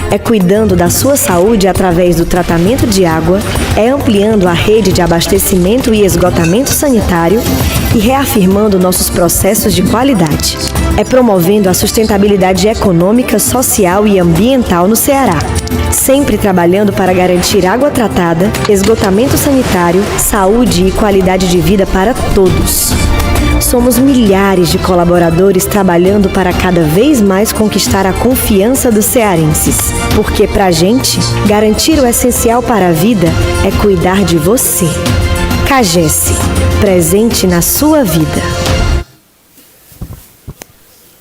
é cuidando da sua saúde através do tratamento de água, é ampliando a rede de abastecimento e esgotamento sanitário e reafirmando nossos processos de qualidade. É promovendo a sustentabilidade econômica, social e ambiental no Ceará, sempre trabalhando para garantir água tratada, esgotamento sanitário, saúde e qualidade de vida para todos. Somos milhares de colaboradores trabalhando para cada vez mais conquistar a confiança dos cearenses. Porque, pra gente, garantir o essencial para a vida é cuidar de você. CAGES, presente na sua vida.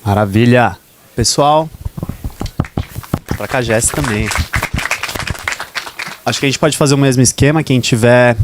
Maravilha. Pessoal, para a CAGES também. Acho que a gente pode fazer o mesmo esquema. Quem quiser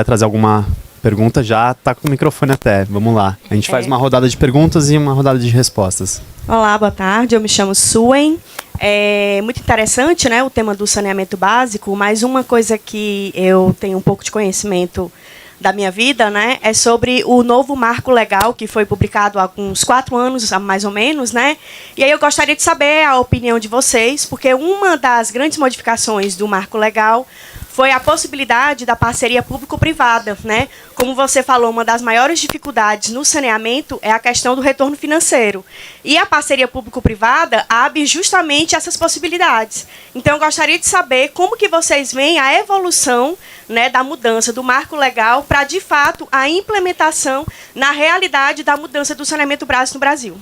trazer alguma pergunta já está com o microfone até. Vamos lá. A gente faz uma rodada de perguntas e uma rodada de respostas. Olá, boa tarde. Eu me chamo Suen. É muito interessante, né, o tema do saneamento básico, mas uma coisa que eu tenho um pouco de conhecimento da minha vida, né, é sobre o novo marco legal que foi publicado há uns 4 anos, mais ou menos, né? E aí eu gostaria de saber a opinião de vocês, porque uma das grandes modificações do marco legal foi a possibilidade da parceria público-privada, né? Como você falou, uma das maiores dificuldades no saneamento é a questão do retorno financeiro. E a parceria público-privada abre justamente essas possibilidades. Então, eu gostaria de saber como que vocês veem a evolução, né, da mudança do marco legal para, de fato, a implementação na realidade da mudança do saneamento básico no Brasil.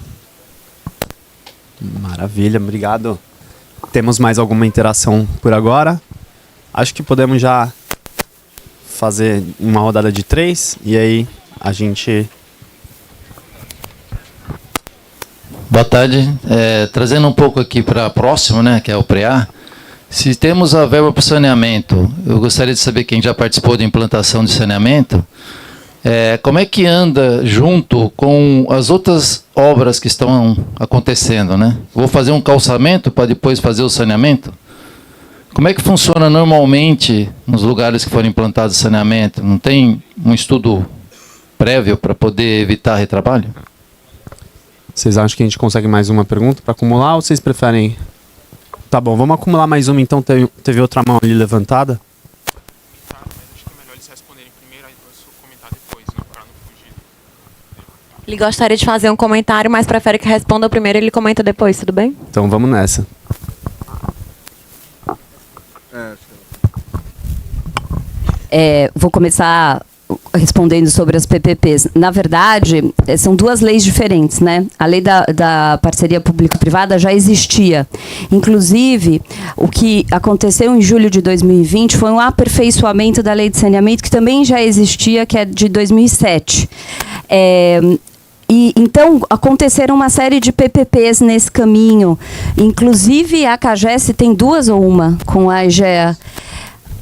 Maravilha, obrigado. Temos mais alguma interação por agora? Acho que podemos já fazer uma rodada de 3 e aí a gente Boa tarde. Trazendo um pouco aqui para próximo, né, que é o PREA, se temos a verba para o saneamento, eu gostaria de saber quem já participou da implantação de saneamento, como é que anda junto com as outras obras que estão acontecendo, né? Vou fazer um calçamento para depois fazer o saneamento? Como é que funciona normalmente nos lugares que foram implantados saneamento? Não tem um estudo prévio para poder evitar retrabalho? Vocês acham que a gente consegue mais uma pergunta para acumular ou vocês preferem... Tá bom, vamos acumular mais uma, então teve outra mão ali levantada. Tá, mas acho que é melhor eles responderem primeiro, aí eu comentar depois, né, para não fugir. Ele gostaria de fazer um comentário, mas prefere que responda primeiro e ele comenta depois, tudo bem? Então vamos nessa. Vou começar respondendo sobre as PPPs. Na verdade, são duas leis diferentes, né? A lei da parceria público-privada já existia. Inclusive, o que aconteceu em julho de 2020 foi um aperfeiçoamento da lei de saneamento, que também já existia, que é de 2007. Então, aconteceram uma série de PPPs nesse caminho. Inclusive, a CAGES tem duas ou uma com a EGEA.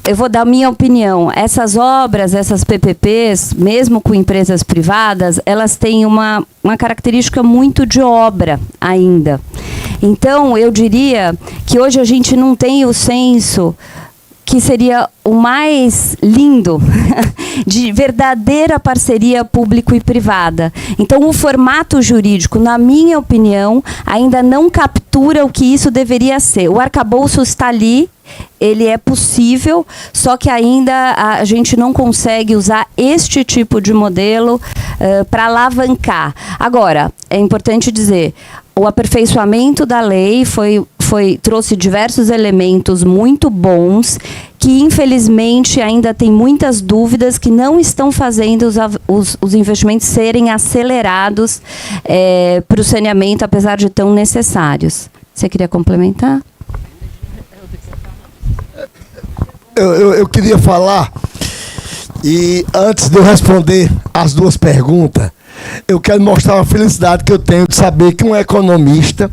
Eu vou dar a minha opinião. Essas obras, essas PPPs, mesmo com empresas privadas, elas têm uma característica muito de obra ainda. Então, eu diria que hoje a gente não tem o senso que seria o mais lindo de verdadeira parceria público e privada. Então, o formato jurídico, na minha opinião, ainda não captura o que isso deveria ser. O arcabouço está ali, ele é possível, só que ainda a gente não consegue usar este tipo de modelo para alavancar. Agora, é importante dizer, o aperfeiçoamento da lei trouxe diversos elementos muito bons, que infelizmente ainda tem muitas dúvidas que não estão fazendo os investimentos serem acelerados para o saneamento, apesar de tão necessários. Você queria complementar? Eu queria falar, e antes de eu responder as duas perguntas, eu quero mostrar uma felicidade que eu tenho de saber que um economista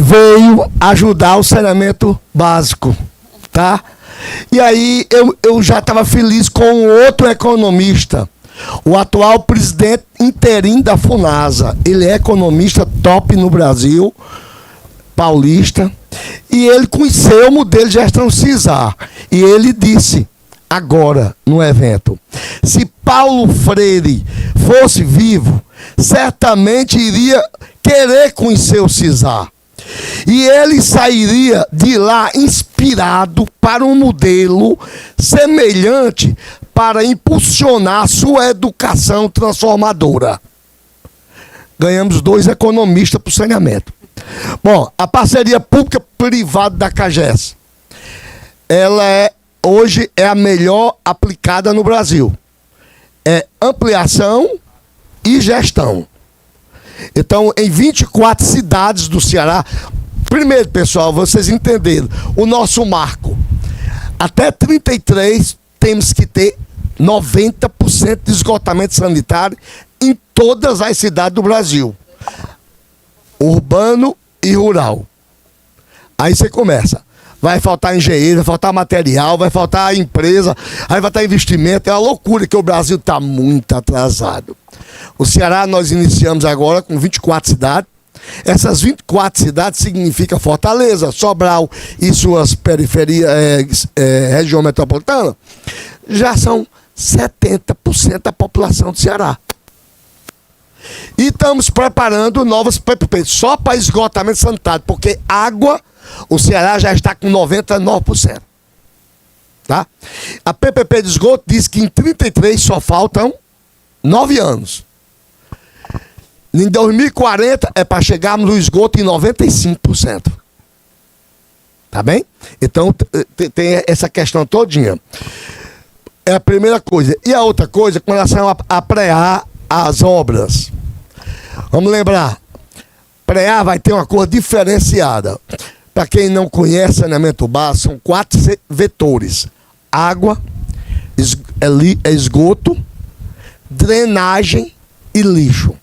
veio ajudar o saneamento básico, tá? E aí eu já estava feliz com outro economista, o atual presidente interino da FUNASA. Ele é economista top no Brasil, paulista, e ele conheceu o modelo de gestão CISAR. E ele disse, agora, no evento, se Paulo Freire fosse vivo, certamente iria querer conhecer o CISAR. E ele sairia de lá inspirado para um modelo semelhante para impulsionar sua educação transformadora. Ganhamos 2 economistas para o saneamento. Bom, a parceria pública-privada da CAGES, ela hoje é a melhor aplicada no Brasil. É ampliação e gestão. Então, em 24 cidades do Ceará, primeiro, pessoal, vocês entenderam, o nosso marco. Até 33, temos que ter 90% de esgotamento sanitário em todas as cidades do Brasil. Urbano e rural. Aí você começa. Vai faltar engenheiro, vai faltar material, vai faltar empresa, aí vai faltar investimento. É uma loucura que o Brasil está muito atrasado. O Ceará nós iniciamos agora com 24 cidades. Essas 24 cidades significa Fortaleza, Sobral e suas periferias, região metropolitana, já são 70% da população do Ceará. E estamos preparando novas PPPs só para esgotamento sanitário, porque água, o Ceará já está com 99%. Tá? A PPP de esgoto diz que em 33 só faltam 9 anos. Em 2040 é para chegarmos no esgoto em 95%. Tá bem? Então tem essa questão todinha. É a primeira coisa. E a outra coisa, com relação a prear as obras. Vamos lembrar, prear vai ter uma cor diferenciada. Para quem não conhece saneamento básico, são 4 vetores: água, esgoto, drenagem e lixo.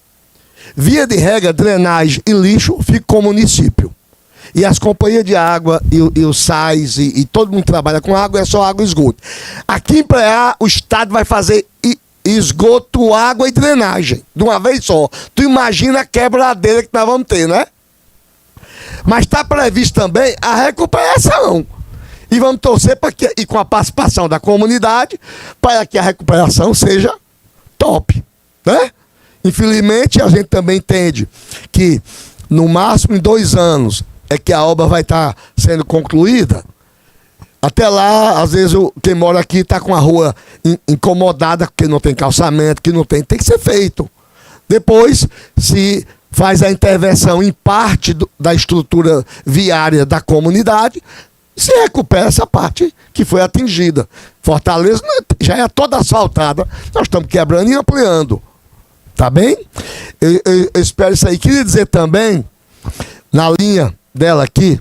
Via de regra, drenagem e lixo ficam com o município. E as companhias de água e os sais e todo mundo trabalha com água, é só água e esgoto. Aqui em Preá, o Estado vai fazer esgoto, água e drenagem, de uma vez só. Tu imagina a quebradeira que nós vamos ter, né? Mas está previsto também a recuperação. E vamos torcer para que, e com a participação da comunidade, para que a recuperação seja top, né? Infelizmente, a gente também entende que no máximo em 2 anos é que a obra vai estar sendo concluída. Até lá, às vezes, quem mora aqui está com a rua incomodada, porque não tem calçamento, que não tem que ser feito. Depois, se faz a intervenção em parte da estrutura viária da comunidade, se recupera essa parte que foi atingida. Fortaleza já é toda asfaltada, nós estamos quebrando e ampliando. Tá bem? Eu espero isso aí. Queria dizer também, na linha dela aqui,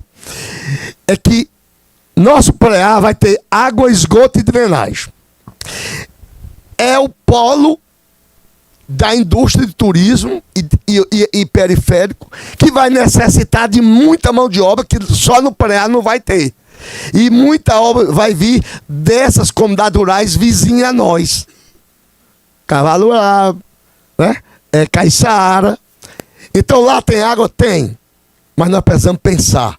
é que nosso Preá vai ter água, esgoto e drenagem. É o polo da indústria de turismo e periférico, que vai necessitar de muita mão de obra, que só no Preá não vai ter. E muita obra vai vir dessas comunidades rurais vizinhas a nós. Cavalo Bravo, né? Caiçara. Então lá tem água? Tem. Mas nós precisamos pensar.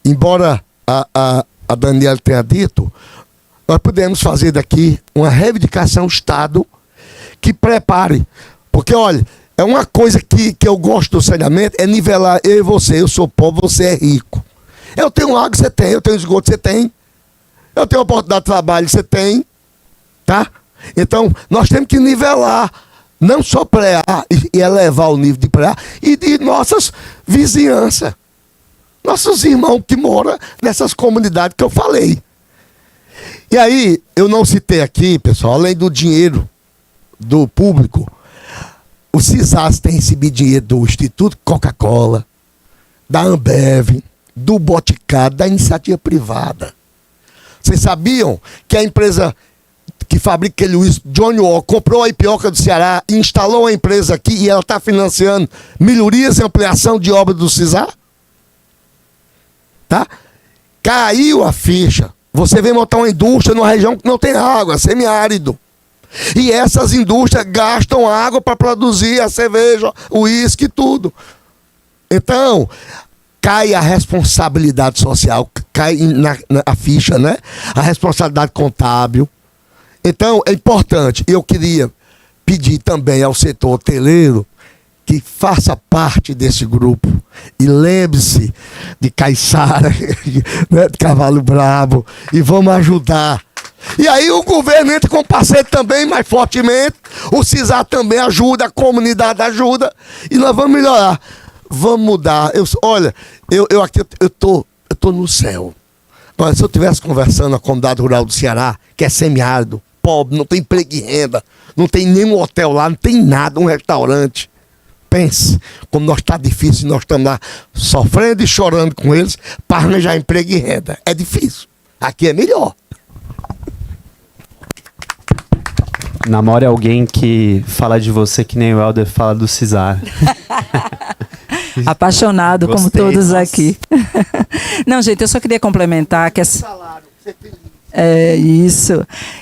Embora a Daniela tenha dito, nós podemos fazer daqui uma reivindicação Estado que prepare. Porque, olha, é uma coisa que eu gosto do saneamento, é nivelar eu e você. Eu sou pobre, você é rico. Eu tenho água, você tem. Eu tenho esgoto, você tem. Eu tenho oportunidade de trabalho, você tem. Tá? Então, nós temos que nivelar. Não só Preá, e elevar o nível de Preá, e de nossas vizinhanças. Nossos irmãos que moram nessas comunidades que eu falei. E aí, eu não citei aqui, pessoal, além do dinheiro do público, o CISAS tem recebido dinheiro do Instituto Coca-Cola, da Ambev, do Boticário, da iniciativa privada. Vocês sabiam que a empresa que fabrica aquele uísque, Johnny Walker, comprou a Ipioca do Ceará, instalou a empresa aqui e ela está financiando melhorias e ampliação de obras do CISAS? Tá? Caiu a ficha. Você vem montar uma indústria numa região que não tem água, semiárido. E essas indústrias gastam água para produzir a cerveja, o uísque e tudo. Então, cai a responsabilidade social, cai na ficha, né? A responsabilidade contábil. Então, é importante. Eu queria pedir também ao setor hoteleiro que faça parte desse grupo. E lembre-se de Caiçara, né, de Cavalo Bravo, e vamos ajudar. E aí o governo entra com parceiro também, mais fortemente. O CISAS também ajuda, a comunidade ajuda. E nós vamos melhorar. Vamos mudar. Olha, eu aqui eu tô no céu. Olha, se eu estivesse conversando com a comunidade rural do Ceará, que é semiárido, pobre, não tem emprego e renda, não tem nenhum hotel lá, não tem nada, um restaurante. Pense, como nós está difícil, nós estamos lá sofrendo e chorando com eles para arranjar emprego e renda. É difícil. Aqui é melhor. Namore alguém que fala de você que nem o Helder fala do CISAS. Apaixonado, Gostei, como todos nossa. aqui. Não, gente, eu só queria complementar que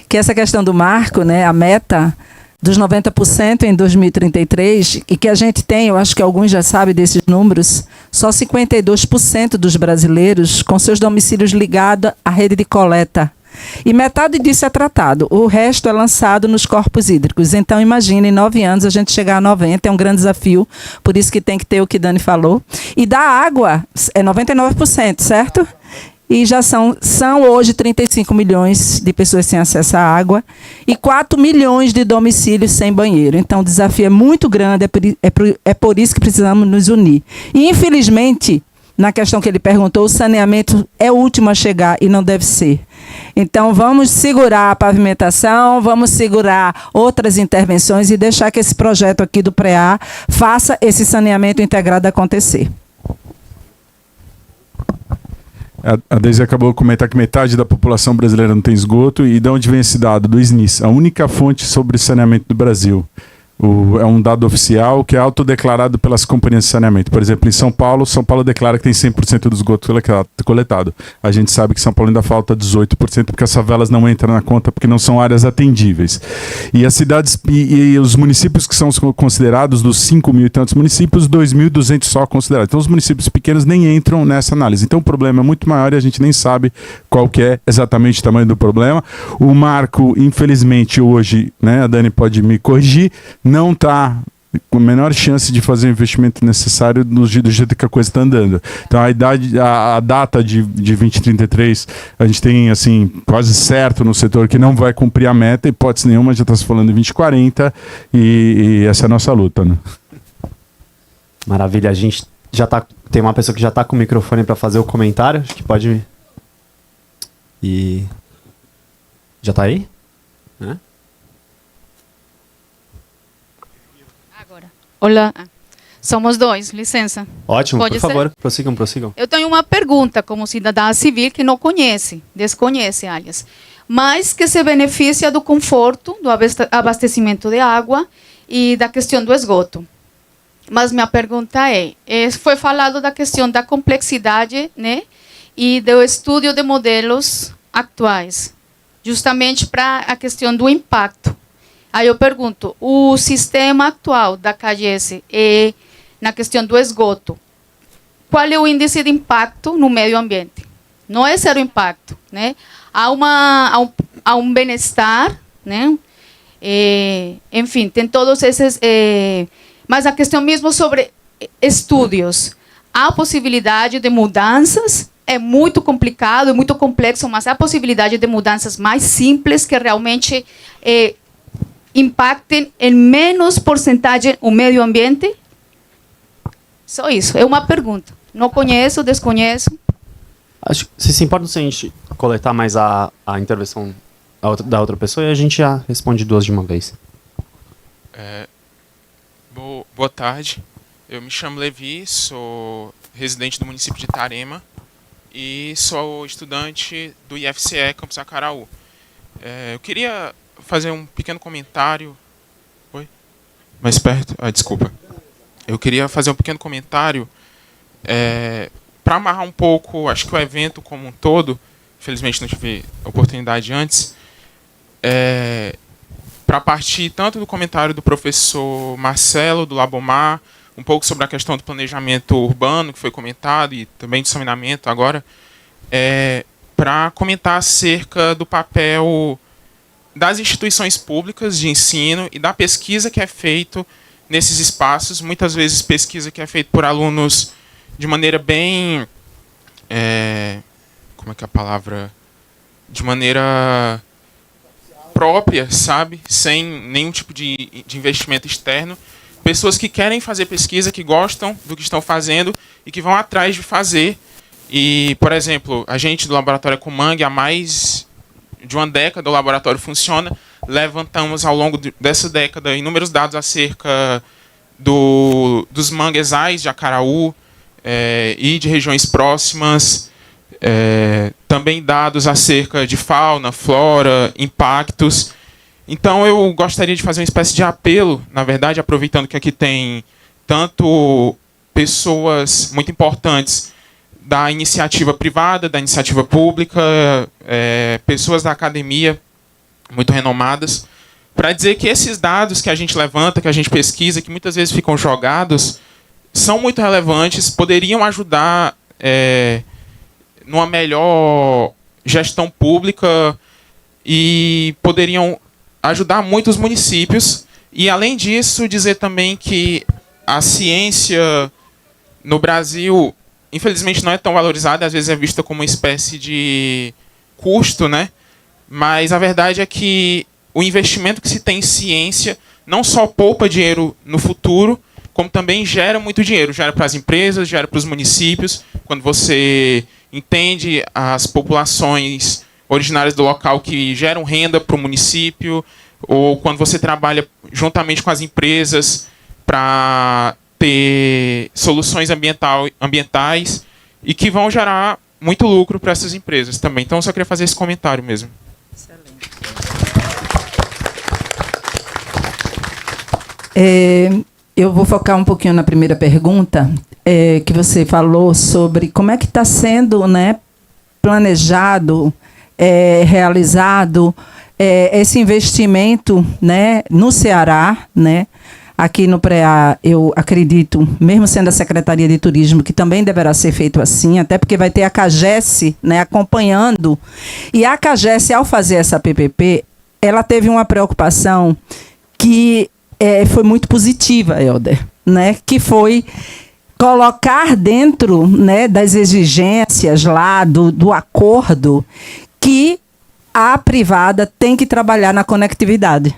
que essa questão do marco, né, a meta dos 90% em 2033, e que a gente tem, eu acho que alguns já sabem desses números, só 52% dos brasileiros com seus domicílios ligados à rede de coleta. E metade disso é tratado, o resto é lançado nos corpos hídricos. Então, imagine, em 9 anos a gente chegar a 90, é um grande desafio, por isso que tem que ter o que Dani falou. E da água, é 99%, certo? E já são hoje 35 milhões de pessoas sem acesso à água e 4 milhões de domicílios sem banheiro. Então, o desafio é muito grande, é por isso que precisamos nos unir. E, infelizmente, na questão que ele perguntou, o saneamento é o último a chegar e não deve ser. Então, vamos segurar a pavimentação, vamos segurar outras intervenções e deixar que esse projeto aqui do Preá faça esse saneamento integrado acontecer. A Deise acabou de comentar que metade da população brasileira não tem esgoto. E de onde vem esse dado? Do SNIS, a única fonte sobre saneamento do Brasil. É um dado oficial que é autodeclarado pelas companhias de saneamento. Por exemplo, em São Paulo declara que tem 100% do esgoto coletado. A gente sabe que São Paulo ainda falta 18%, porque as favelas não entram na conta, porque não são áreas atendíveis. E as cidades e os municípios que são considerados, dos 5 mil e tantos municípios, 2.200 só considerados. Então os municípios pequenos nem entram nessa análise. Então o problema é muito maior e a gente nem sabe qual que é exatamente o tamanho do problema. O marco, infelizmente, hoje, né, a Dani pode me corrigir, não está com a menor chance de fazer o investimento necessário do jeito que a coisa está andando. Então a data de 2033, a gente tem assim, quase certo no setor que não vai cumprir a meta, hipótese nenhuma, já está se falando em 2040, e essa é a nossa luta, né? Maravilha, a gente já tem uma pessoa que já está com o microfone para fazer o comentário, acho que pode... E... Já está aí? Né? Olá, somos dois, licença. Ótimo, Pode por favor, ser? prossigam. Eu tenho uma pergunta como cidadã civil que não desconhece, aliás, mas que se beneficia do conforto, do abastecimento de água e da questão do esgoto. Mas minha pergunta foi falado da questão da complexidade, né, e do estudo de modelos atuais, justamente para a questão do impacto. Aí eu pergunto, o sistema atual da CAGES na questão do esgoto, qual é o índice de impacto no meio ambiente? Não é zero impacto, né? Há um bem-estar, né? Enfim, tem todos esses... mas a questão mesmo sobre estudos, há possibilidade de mudanças, é muito complicado, é muito complexo, mas há possibilidade de mudanças mais simples que realmente... impactem em menos porcentagem o meio ambiente? Só isso, é uma pergunta. Não conheço, desconheço. Acho que se importa se a gente coletar mais a intervenção da outra pessoa e a gente já responde duas de uma vez. Boa tarde, eu me chamo Levi, sou residente do município de Itarema e sou estudante do IFCE Campus Acaraú. Eu queria fazer um pequeno comentário. Oi? Mais perto? Desculpa. Eu queria fazer um pequeno comentário para amarrar um pouco, acho que o evento como um todo, infelizmente não tive oportunidade antes, para partir tanto do comentário do professor Marcelo, do Labomar, um pouco sobre a questão do planejamento urbano, que foi comentado, e também do saneamento agora, para comentar acerca do papel das instituições públicas de ensino e da pesquisa que é feita nesses espaços, muitas vezes pesquisa que é feita por alunos de maneira bem... como é que é a palavra? De maneira própria, sabe? Sem nenhum tipo de investimento externo. Pessoas que querem fazer pesquisa, que gostam do que estão fazendo e que vão atrás de fazer. E, por exemplo, a gente do Laboratório Ecomang, há mais de uma década o laboratório funciona, levantamos ao longo dessa década inúmeros dados acerca dos manguezais de Acaraú e de regiões próximas, também dados acerca de fauna, flora, impactos. Então eu gostaria de fazer uma espécie de apelo, na verdade, aproveitando que aqui tem tanto pessoas muito importantes da iniciativa privada, da iniciativa pública, pessoas da academia muito renomadas, para dizer que esses dados que a gente levanta, que a gente pesquisa, que muitas vezes ficam jogados, são muito relevantes, poderiam ajudar numa melhor gestão pública e poderiam ajudar muitos municípios. E, além disso, dizer também que a ciência no Brasil, infelizmente, não é tão valorizada, às vezes é vista como uma espécie de custo, né? Mas a verdade é que o investimento que se tem em ciência não só poupa dinheiro no futuro, como também gera muito dinheiro. Gera para as empresas, gera para os municípios. Quando você entende as populações originárias do local que geram renda para o município, ou quando você trabalha juntamente com as empresas para ter soluções ambientais e que vão gerar muito lucro para essas empresas também. Então, eu só queria fazer esse comentário mesmo. Eu vou focar um pouquinho na primeira pergunta, que você falou sobre como é que está sendo, né, planejado, realizado esse investimento, né, no Ceará, né? Aqui no PREA, eu acredito, mesmo sendo a Secretaria de Turismo, que também deverá ser feito assim, até porque vai ter a CAGES, né, acompanhando. E a CAGES, ao fazer essa PPP, ela teve uma preocupação que foi muito positiva, Helder, né, que foi colocar dentro, né, das exigências lá do acordo que a privada tem que trabalhar na conectividade.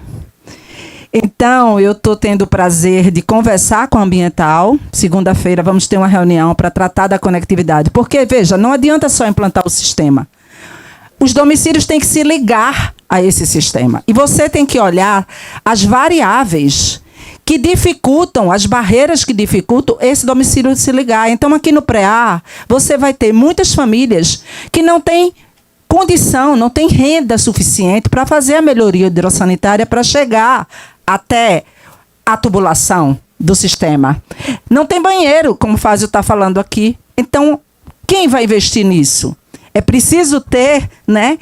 Então, eu estou tendo o prazer de conversar com a Ambiental. Segunda-feira vamos ter uma reunião para tratar da conectividade. Porque, veja, não adianta só implantar o sistema. Os domicílios têm que se ligar a esse sistema. E você tem que olhar as variáveis que dificultam, as barreiras que dificultam esse domicílio de se ligar. Então, aqui no PREA, você vai ter muitas famílias que não têm condição, não têm renda suficiente para fazer a melhoria hidrossanitária para chegar até a tubulação do sistema. Não tem banheiro, como o Fázio está falando aqui. Então, quem vai investir nisso? É preciso ter, né,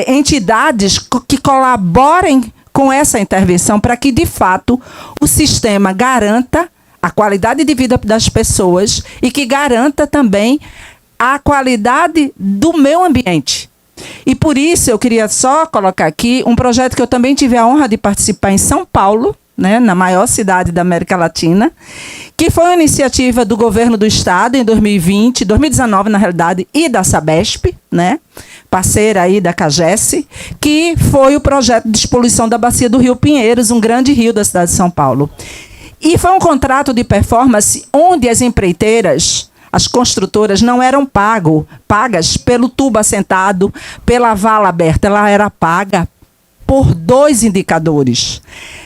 entidades que colaborem com essa intervenção para que, de fato, o sistema garanta a qualidade de vida das pessoas e que garanta também a qualidade do meio ambiente. E por isso eu queria só colocar aqui um projeto que eu também tive a honra de participar em São Paulo, né, na maior cidade da América Latina, que foi uma iniciativa do governo do estado em 2020, 2019 na realidade, e da Sabesp, né, parceira aí da CAGES, que foi o projeto de despoluição da bacia do Rio Pinheiros, um grande rio da cidade de São Paulo. E foi um contrato de performance onde as empreiteiras, as construtoras, não eram pagas pelo tubo assentado, pela vala aberta. Ela era paga por 2 indicadores.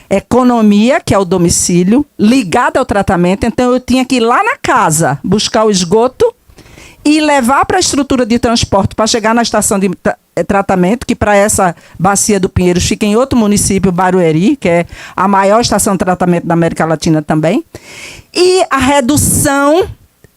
Economia, que é o domicílio, ligada ao tratamento. Então, eu tinha que ir lá na casa buscar o esgoto e levar para a estrutura de transporte para chegar na estação de tratamento, que para essa bacia do Pinheiros fica em outro município, Barueri, que é a maior estação de tratamento da América Latina também. E a redução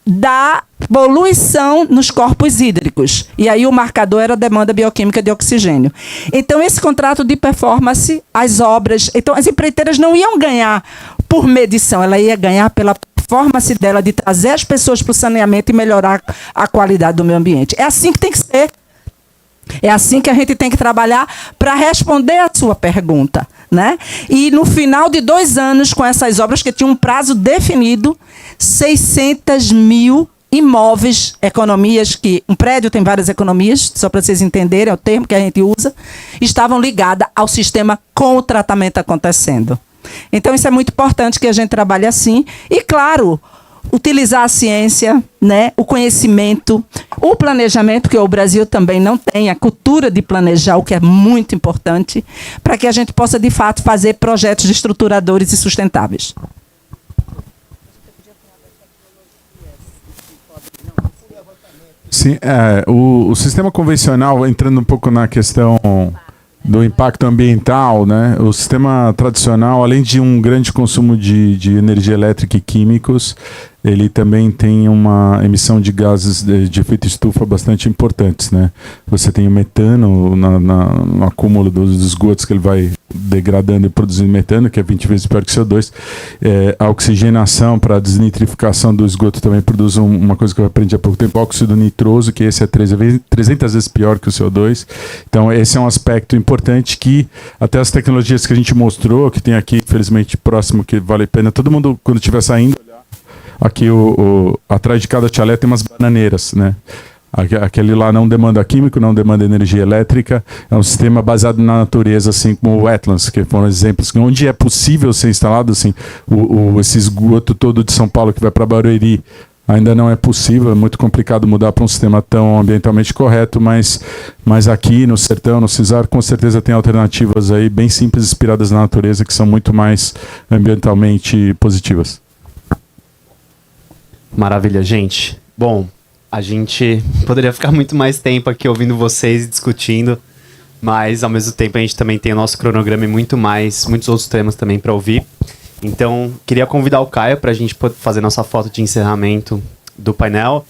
da poluição nos corpos hídricos. E aí o marcador era a demanda bioquímica de oxigênio. Então, esse contrato de performance, as obras... Então, as empreiteiras não iam ganhar por medição, ela ia ganhar pela performance dela de trazer as pessoas para o saneamento e melhorar a qualidade do meio ambiente. É assim que tem que ser. É assim que a gente tem que trabalhar para responder a sua pergunta, né? E no final de 2 anos, com essas obras que tinham um prazo definido, 600 mil imóveis, economias, que um prédio tem várias economias, só para vocês entenderem, é o termo que a gente usa, estavam ligadas ao sistema com o tratamento acontecendo. Então, isso é muito importante que a gente trabalhe assim. E, claro, utilizar a ciência, né, o conhecimento, o planejamento, que o Brasil também não tem, a cultura de planejar, o que é muito importante, para que a gente possa, de fato, fazer projetos estruturadores e sustentáveis. Sim, o sistema convencional, entrando um pouco na questão do impacto ambiental, né? O sistema tradicional, além de um grande consumo de energia elétrica e químicos, ele também tem uma emissão de gases de efeito estufa bastante importantes, né? Você tem o metano no acúmulo dos esgotos, que ele vai degradando e produzindo metano, que é 20 vezes pior que CO2. A oxigenação para a desnitrificação do esgoto também produz uma coisa que eu aprendi há pouco tempo, óxido nitroso, que esse é 300 vezes pior que o CO2. Então, esse é um aspecto importante que até as tecnologias que a gente mostrou, que tem aqui, infelizmente, próximo, que vale a pena, todo mundo, quando estiver saindo, aqui atrás de cada chalé tem umas bananeiras, né? Aquele lá não demanda químico, não demanda energia elétrica, é um sistema baseado na natureza, assim como o wetlands, que foram exemplos que onde é possível ser instalado, assim, esse esgoto todo de São Paulo que vai para Barueri, ainda não é possível, é muito complicado mudar para um sistema tão ambientalmente correto, mas aqui no sertão, no Cisar, com certeza tem alternativas aí bem simples, inspiradas na natureza, que são muito mais ambientalmente positivas. Maravilha, gente. Bom, a gente poderia ficar muito mais tempo aqui ouvindo vocês e discutindo, Mas, ao mesmo tempo, a gente também tem o nosso cronograma e muitos outros temas também para ouvir. Então, queria convidar o Caio para a gente fazer nossa foto de encerramento do painel.